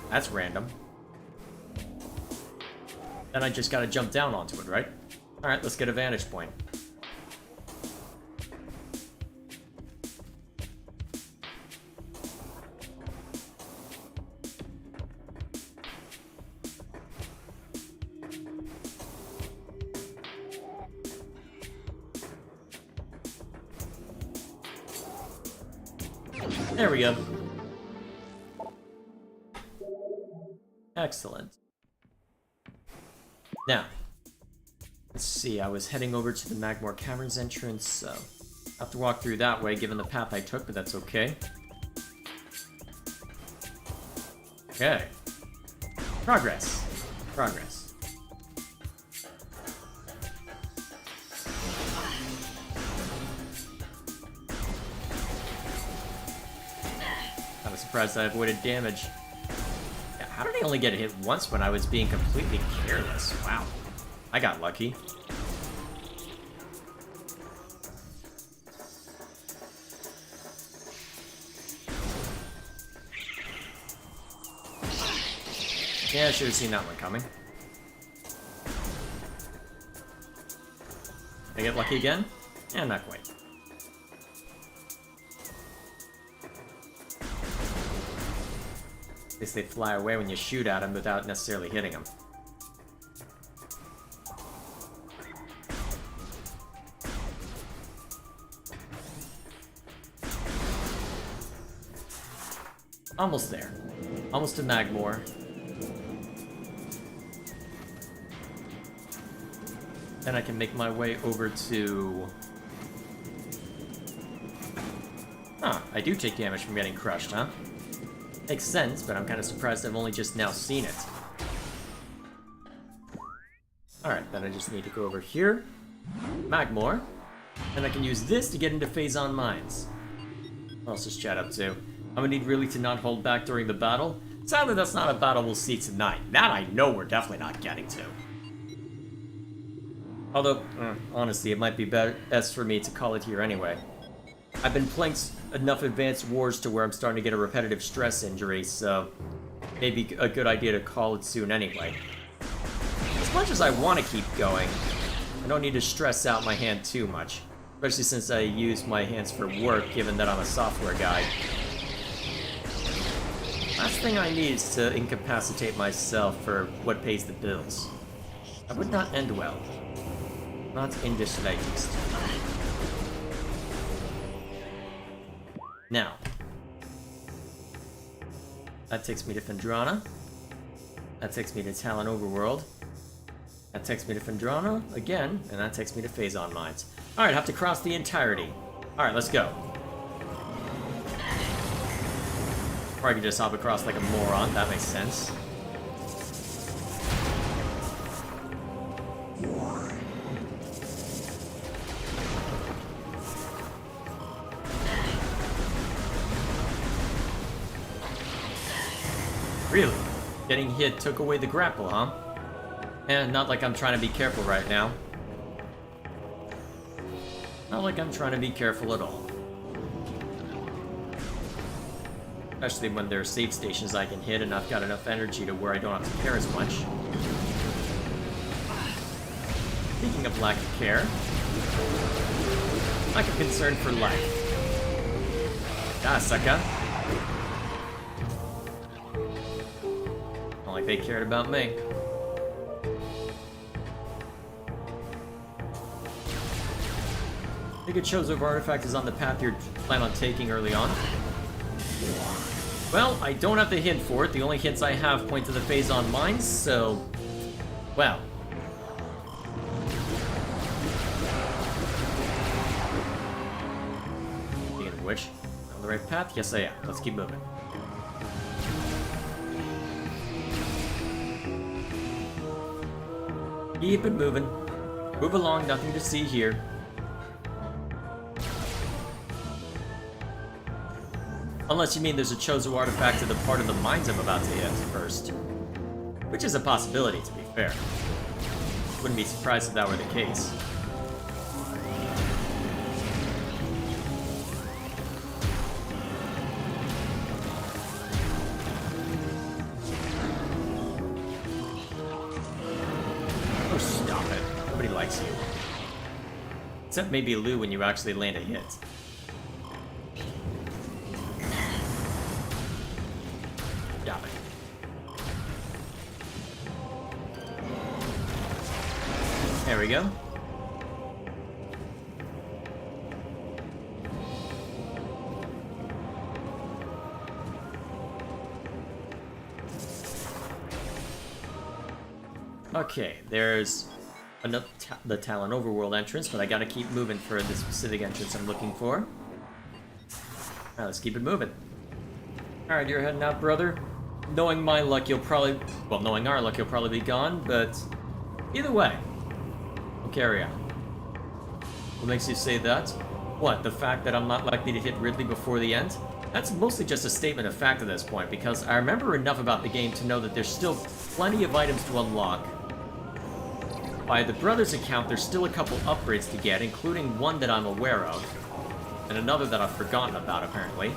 That's random. Then I just gotta jump down onto it, right? Alright, let's get a vantage point. There we go. Excellent. Now, let's see, I was heading over to the Magmore Caverns entrance, so I have to walk through that way given the path I took, but that's okay. Okay. Progress. Progress. I was surprised I avoided damage. Yeah, how did I only get hit once when I was being completely careless? Wow. I got lucky. Yeah, I should have seen that one coming. Did I get lucky again? Yeah, not quite. At least they fly away when you shoot at them without necessarily hitting them. Almost there. Almost to Magmore. Then I can make my way over to... Huh, I do take damage from getting crushed, huh? Makes sense, but I'm kind of surprised I've only just now seen it. Alright, then I just need to go over here. Magmore. And I can use this to get into Phazon Mines. What else is chat up to? I'm gonna need really to not hold back during the battle. Sadly, that's not a battle we'll see tonight. That I know we're definitely not getting to. Although, honestly, it might be best for me to call it here anyway. I've been playing enough Advanced Wars to where I'm starting to get a repetitive stress injury, so maybe a good idea to call it soon anyway. As much as I want to keep going, I don't need to stress out my hand too much, especially since I use my hands for work, given that I'm a software guy. Last thing I need is to incapacitate myself for what pays the bills. That would not end well. Not in the slightest. Now, that takes me to Phendrana. That takes me to Talon Overworld. That takes me to Phendrana again, and that takes me to Phazon Mines. Alright, have to cross the entirety. Alright, let's go. Or I can just hop across like a moron, that makes sense. Really? Getting hit took away the grapple, huh? And not like I'm trying to be careful right now. Not like I'm trying to be careful at all. Especially when there are save stations I can hit and I've got enough energy to where I don't have to care as much. Speaking of lack of care, lack of concern for life. Ah, sucker. Not like they cared about me. I think it shows if artifact is on the path you plan on taking early on. Well, I don't have the hint for it. The only hints I have point to the Phazon mines, so... well. Speaking of which, on the right path? Yes, I am. Let's keep moving. Keep it moving. Move along, nothing to see here. Unless you mean there's a Chozo artifact to the part of the mines I'm about to hit first. Which is a possibility, to be fair. Wouldn't be surprised if that were the case. Oh, stop it. Nobody likes you. Except maybe Lou when you actually land a hit. There we go. Okay, there's another the Talon Overworld entrance, but I gotta keep moving for the specific entrance I'm looking for. Alright, let's keep it moving. Alright, you're heading out, brother. Knowing my luck, you'll probably... well, knowing our luck, you'll probably be gone, but... either way. We'll carry on. What makes you say that? What, the fact that I'm not likely to hit Ridley before the end? That's mostly just a statement of fact at this point, because I remember enough about the game to know that there's still plenty of items to unlock. By the brothers' account, there's still a couple upgrades to get, including one that I'm aware of, and another that I've forgotten about, apparently.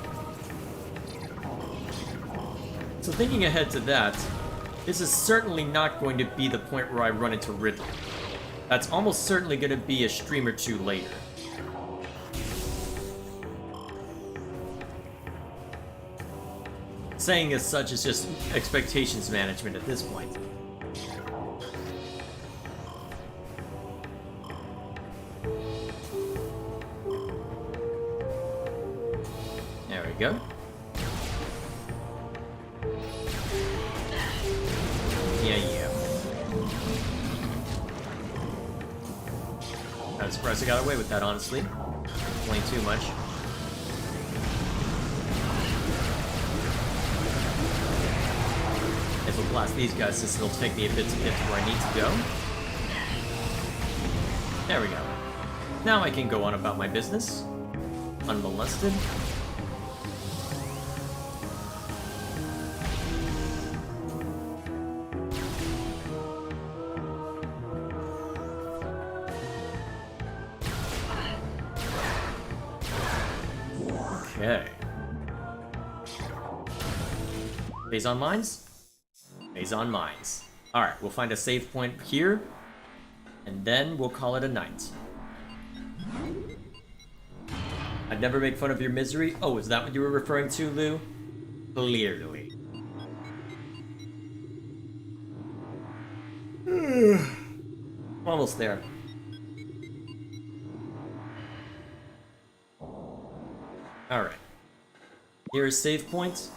So thinking ahead to that, this is certainly not going to be the point where I run into Ridley. That's almost certainly going to be a stream or two later. Saying as such is just expectations management at this point. There we go. Yeah. I'm surprised I got away with that, honestly. Playing too much. If we'll blast these guys, since it'll take me a bit to get to where I need to go. There we go. Now I can go on about my business. Unmolested. Okay. Phazon mines? Phazon mines. Alright, we'll find a save point here, and then we'll call it a night. I'd never make fun of your misery. Oh, is that what you were referring to, Lou? Clearly. Almost there. Alright. Nearest save point?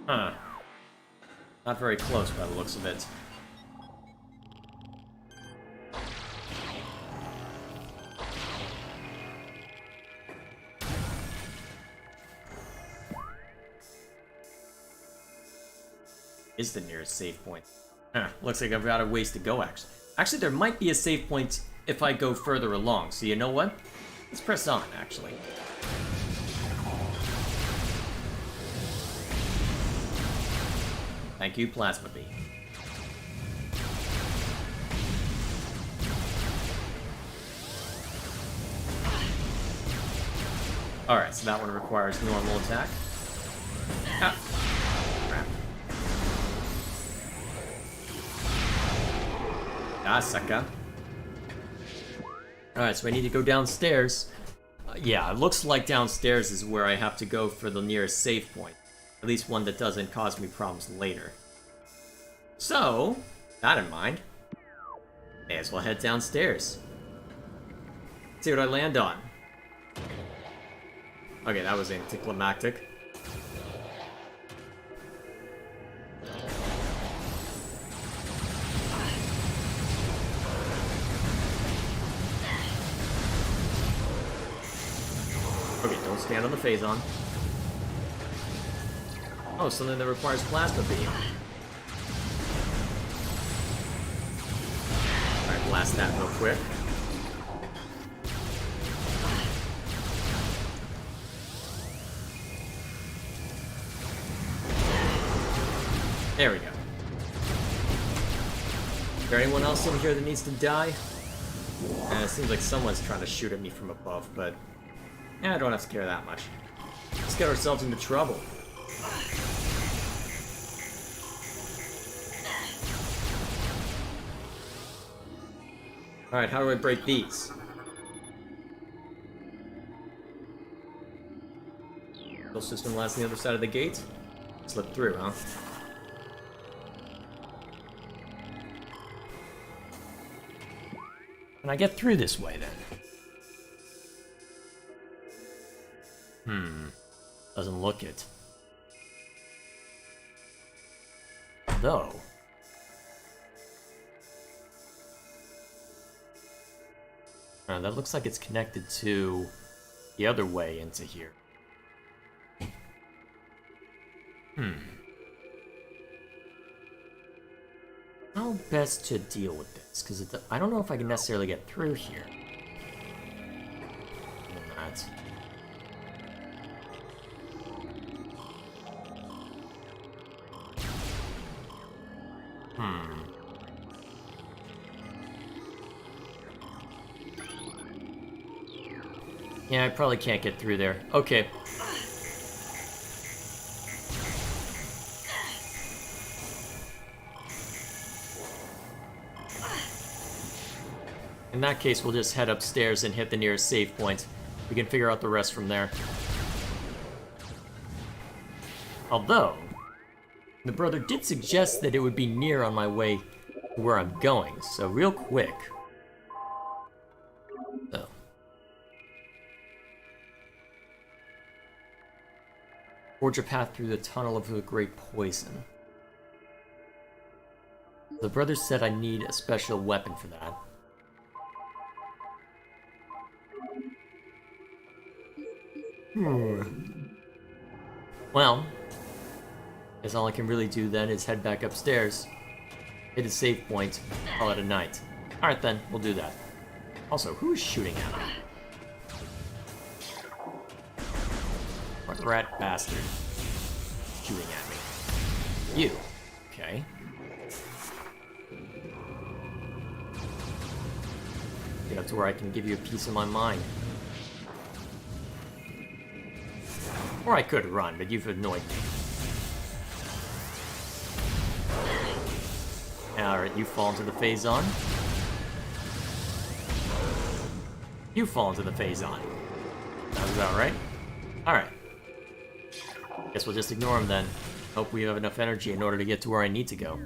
Huh. Not very close by the looks of it. is the nearest save point? Looks like I've got a ways to go, actually. Actually, there might be a save point if I go further along, so you know what? Let's press on, actually. Thank you, Plasma Beam. Alright, so that one requires normal attack. Ah. Crap. Ah, sucker. Alright, so I need to go downstairs. Yeah, it looks like downstairs is where I have to go for the nearest save point. At least one that doesn't cause me problems later. So, that in mind, may as well head downstairs. See what I land on. Okay, that was anticlimactic. Okay, don't stand on the phazon. Oh, something that requires plasma beam. Alright, blast that real quick. There we go. Is there anyone else in here that needs to die? It seems like someone's trying to shoot at me from above, but I don't have to care that much. Let's get ourselves into trouble. Alright, how do I break these? Kill system lands on the other side of the gate? Slip through, huh? Can I get through this way, then? Doesn't look it. Though. That looks like it's connected to the other way into here. How best to deal with this? Because I don't know if I can necessarily get through here. That. Yeah, I probably can't get through there. Okay. In that case, we'll just head upstairs and hit the nearest save point. We can figure out the rest from there. Although, the brother did suggest that it would be near on my way to where I'm going, so real quick. Forge a path through the tunnel of the great poison. The brother said I need a special weapon for that. Well, guess all I can really do then is head back upstairs, hit a save point, call it a night. Alright then, we'll do that. Also, who is shooting at me? What rat bastard shooting at me? You. Okay. Get up to where I can give you a piece of my mind. Or I could run, but you've annoyed me. Alright, you fall into the phazon. You fall into the phazon. Sounds about right. Alright. Guess we'll just ignore him then. Hope we have enough energy in order to get to where I need to go.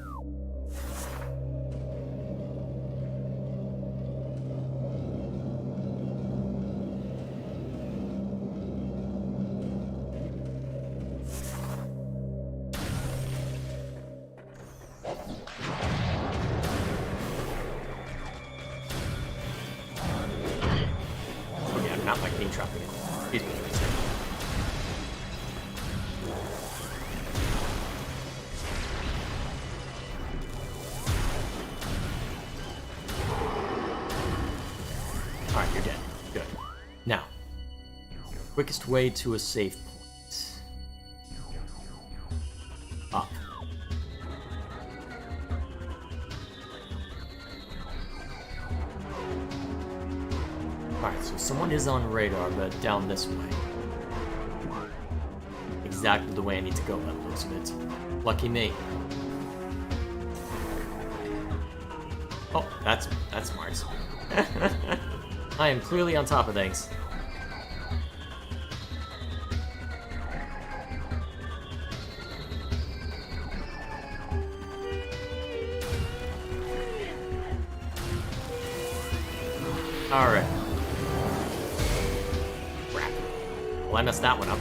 Oh yeah, not like being trapped again. Excuse me. Now, quickest way to a safe point. Up. Alright, so someone is on radar, but down this way. Exactly the way I need to go, by the looks of it. Lucky me. Oh, that's smart. I am clearly on top of things. Alright. Crap. Well, I messed that one up.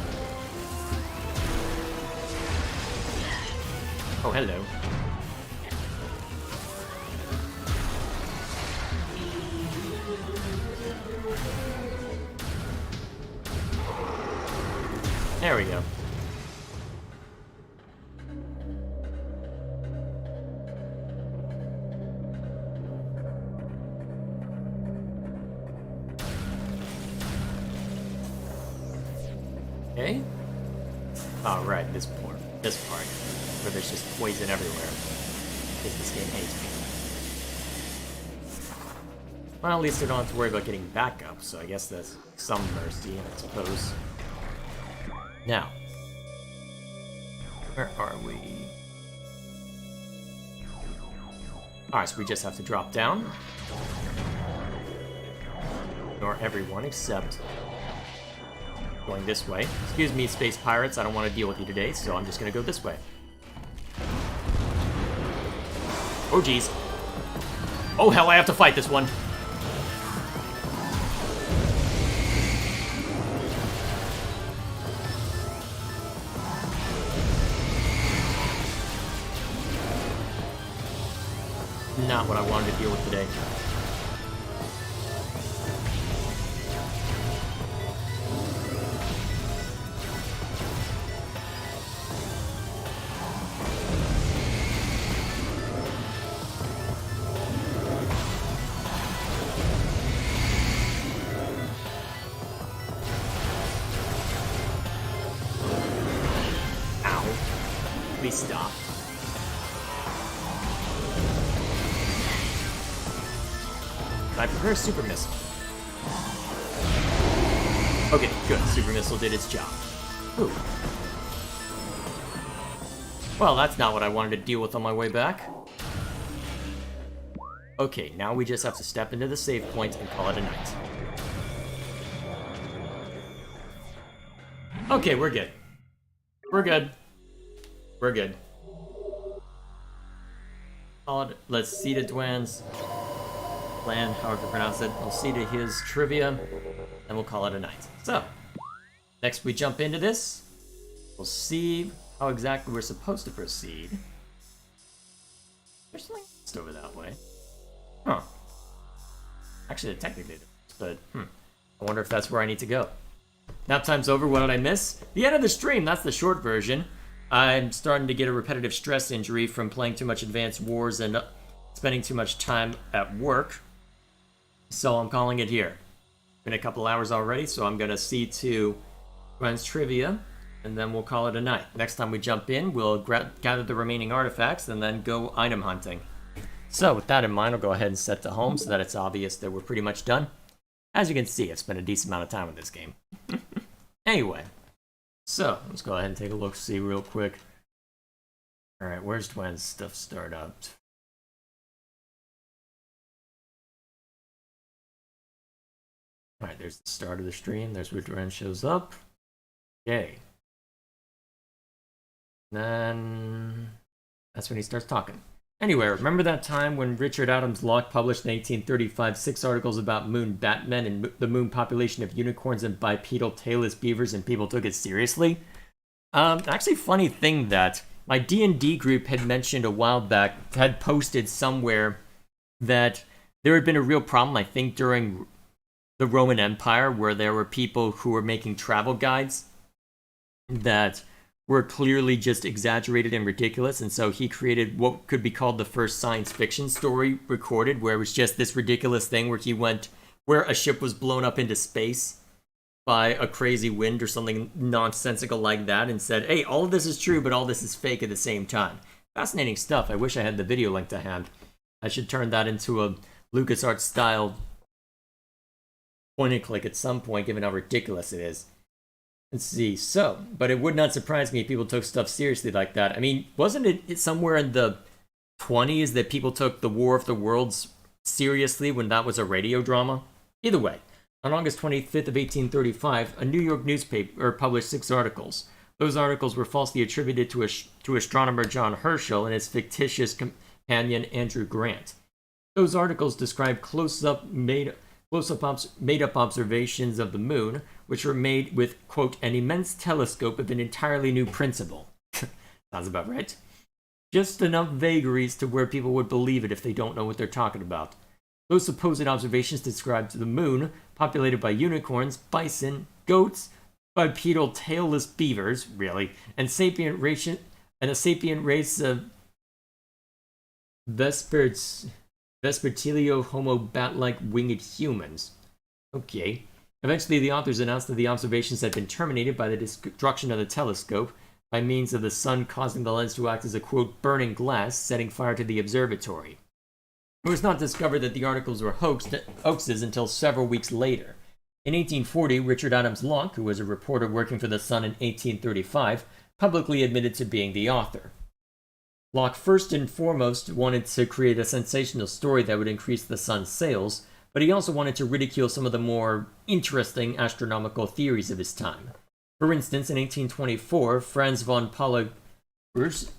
Oh, hello. There we go. Okay. Oh, right, this part, where there's just poison everywhere. Because this game hates me. Well, at least I don't have to worry about getting back up, so I guess that's some mercy, I suppose. Now, where are we? Alright, so we just have to drop down. Ignore everyone except going this way. Excuse me, space pirates, I don't want to deal with you today, so I'm just gonna go this way. Oh, geez. Oh, hell, I have to fight this one. Not what I wanted to deal with today. Ow. Please stop. I prefer Super Missile. Okay, good. Super Missile did its job. Ooh. Well, that's not what I wanted to deal with on my way back. Okay, now we just have to step into the save point and call it a night. Okay, we're good. We're good. We're good. Let's see to Dwan's land, however you pronounce it. We'll see to his trivia, and we'll call it a night. So, next we jump into this. We'll see how exactly we're supposed to proceed. There's something just over that way. Huh. Actually, technically, but I wonder if that's where I need to go. Nap time's over. What did I miss? The end of the stream. That's the short version. I'm starting to get a repetitive stress injury from playing too much Advanced Wars and spending too much time at work. So I'm calling it here. Been a couple hours already, so I'm gonna see to Gwen's trivia, and then we'll call it a night. Next time we jump in, we'll gather the remaining artifacts and then go item hunting. So with that in mind, I'll go ahead and set to home so that it's obvious that we're pretty much done. As you can see, I've spent a decent amount of time with this game. Anyway, so let's go ahead and take a look-see real quick. Alright, where's Gwen's stuff start up? Alright, there's the start of the stream. There's where Dren shows up. Yay. Then that's when he starts talking. Anyway, remember that time when Richard Adams Locke published in 1835 6 articles about moon batmen and the moon population of unicorns and bipedal tailless beavers, and people took it seriously? Actually, funny thing that my D&D group had mentioned a while back, had posted somewhere that there had been a real problem, I think, during the Roman Empire, where there were people who were making travel guides that were clearly just exaggerated and ridiculous, and so he created what could be called the first science fiction story recorded, where it was just this ridiculous thing where he went, where a ship was blown up into space, by a crazy wind or something nonsensical like that and said, hey, all of this is true, but all this is fake at the same time. Fascinating stuff. I wish I had the video link to hand. I should turn that into a LucasArts style point and click at some point, given how ridiculous it is. Let's see. So, but it would not surprise me if people took stuff seriously like that. I mean, wasn't it somewhere in the 20s that people took the War of the Worlds seriously when that was a radio drama? Either way, on August 25th of 1835, a New York newspaper published 6 articles. Those articles were falsely attributed to astronomer John Herschel and his fictitious companion Andrew Grant. Those articles described close-up made-up observations of the moon, which were made with, quote, an immense telescope of an entirely new principle. Sounds about right. Just enough vagaries to where people would believe it if they don't know what they're talking about. Those supposed observations described the moon, populated by unicorns, bison, goats, bipedal tailless beavers, really, and a sapient race of Vespertilio homo bat-like winged humans. Okay. Eventually, the authors announced that the observations had been terminated by the destruction of the telescope by means of the sun causing the lens to act as a, quote, burning glass, setting fire to the observatory. It was not discovered that the articles were hoaxes until several weeks later. In 1840, Richard Adams Locke, who was a reporter working for The Sun in 1835, publicly admitted to being the author. Locke first and foremost wanted to create a sensational story that would increase The Sun's sales, but he also wanted to ridicule some of the more interesting astronomical theories of his time. For instance, in 1824, Franz von Paula Grüthusen,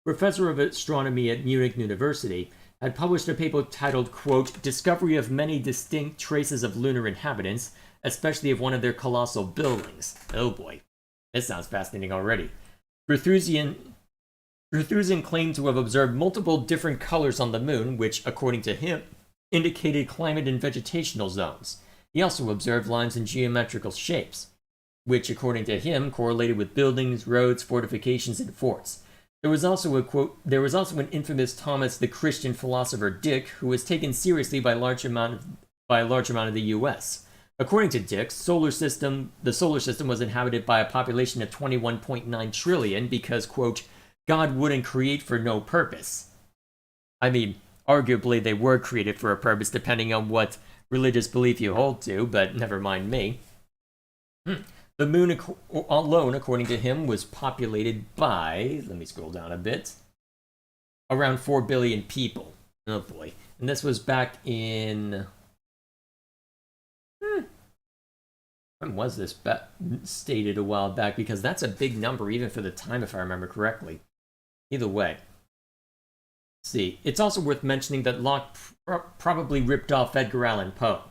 professor of astronomy at Munich University, had published a paper titled, quote, Discovery of Many Distinct Traces of Lunar Inhabitants, especially of one of their colossal buildings. Oh boy, this sounds fascinating already. Grüthusen claimed to have observed multiple different colors on the moon, which, according to him, indicated climate and vegetational zones. He also observed lines in geometrical shapes, which, according to him, correlated with buildings, roads, fortifications, and forts. There was also an infamous Thomas the Christian philosopher Dick, who was taken seriously by a large amount of the U.S. According to Dick, the solar system was inhabited by a population of 21.9 trillion because, quote, God wouldn't create for no purpose. I mean, arguably they were created for a purpose depending on what religious belief you hold to, but never mind me. The moon alone, according to him, was populated by, let me scroll down a bit, around 4 billion people. Oh boy. And this was back in... When was this stated a while back? Because that's a big number even for the time, if I remember correctly. Either way. See, it's also worth mentioning that Locke probably ripped off Edgar Allan Poe.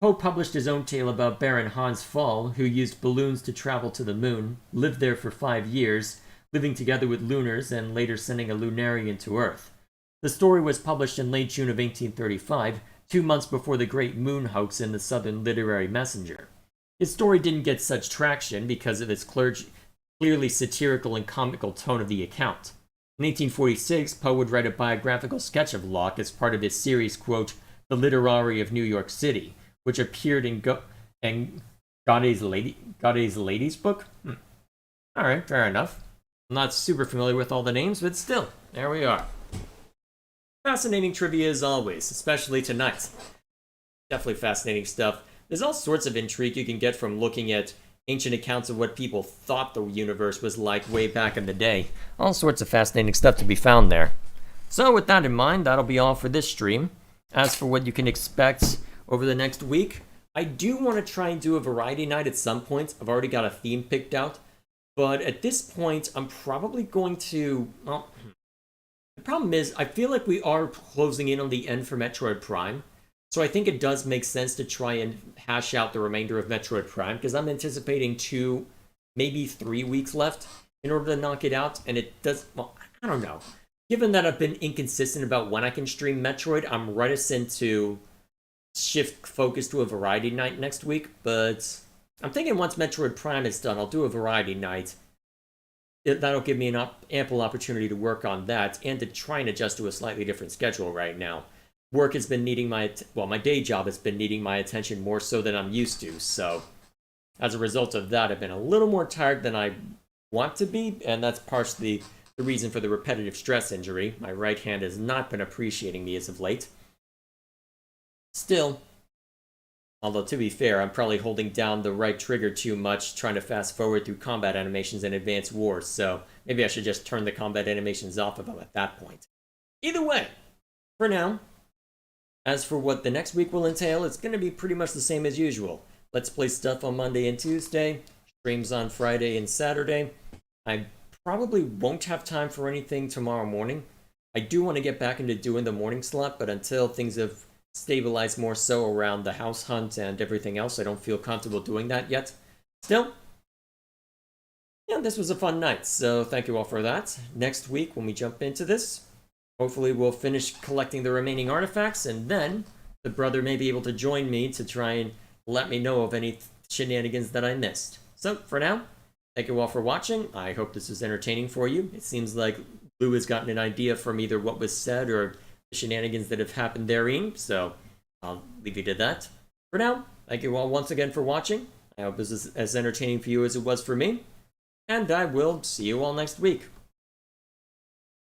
Poe published his own tale about Baron Hans Pfaall, who used balloons to travel to the moon, lived there for 5 years, living together with lunars and later sending a lunarian to Earth. The story was published in late June of 1835, 2 months before the Great Moon hoax in the Southern Literary Messenger. His story didn't get such traction because of its clearly satirical and comical tone of the account. In 1846, Poe would write a biographical sketch of Locke as part of his series, quote, The Literary of New York City, which appeared in Godey's Ladies book? Alright, fair enough. I'm not super familiar with all the names, but still, there we are. Fascinating trivia as always, especially tonight. Definitely fascinating stuff. There's all sorts of intrigue you can get from looking at ancient accounts of what people thought the universe was like way back in the day. All sorts of fascinating stuff to be found there. So with that in mind, that'll be all for this stream. As for what you can expect over the next week, I do want to try and do a variety night at some point. I've already got a theme picked out. But at this point, I'm probably going to... Well, the problem is, I feel like we are closing in on the end for Metroid Prime. So I think it does make sense to try and hash out the remainder of Metroid Prime, because I'm anticipating 2, maybe 3 weeks left in order to knock it out. And it does... Well, I don't know. Given that I've been inconsistent about when I can stream Metroid, I'm reticent to shift focus to a variety night next week, but I'm thinking once Metroid Prime is done, I'll do a variety night. That'll give me an ample opportunity to work on that and to try and adjust to a slightly different schedule right now. work has been needing my day job has been needing my attention more so than I'm used to. So as a result of that, I've been a little more tired than I want to be, and that's partially the reason for the repetitive stress injury. My right hand has not been appreciating me as of late. Still, although to be fair, I'm probably holding down the right trigger too much, trying to fast forward through combat animations in Advanced Wars, so maybe I should just turn the combat animations off if I'm at that point. Either way, for now, as for what the next week will entail, it's going to be pretty much the same as usual. Let's Play stuff on Monday and Tuesday, streams on Friday and Saturday. I probably won't have time for anything tomorrow morning. I do want to get back into doing the morning slot, but until things have stabilized more so around the house hunt and everything else, I don't feel comfortable doing that yet. Still, yeah, this was a fun night, so thank you all for that. Next week, when we jump into this, hopefully we'll finish collecting the remaining artifacts, and then the brother may be able to join me to try and let me know of any shenanigans that I missed. So, for now, thank you all for watching. I hope this was entertaining for you. It seems like Lou has gotten an idea from either what was said or the shenanigans that have happened therein, so I'll leave you to that. For now, thank you all once again for watching. I hope this is as entertaining for you as it was for me, and I will see you all next week.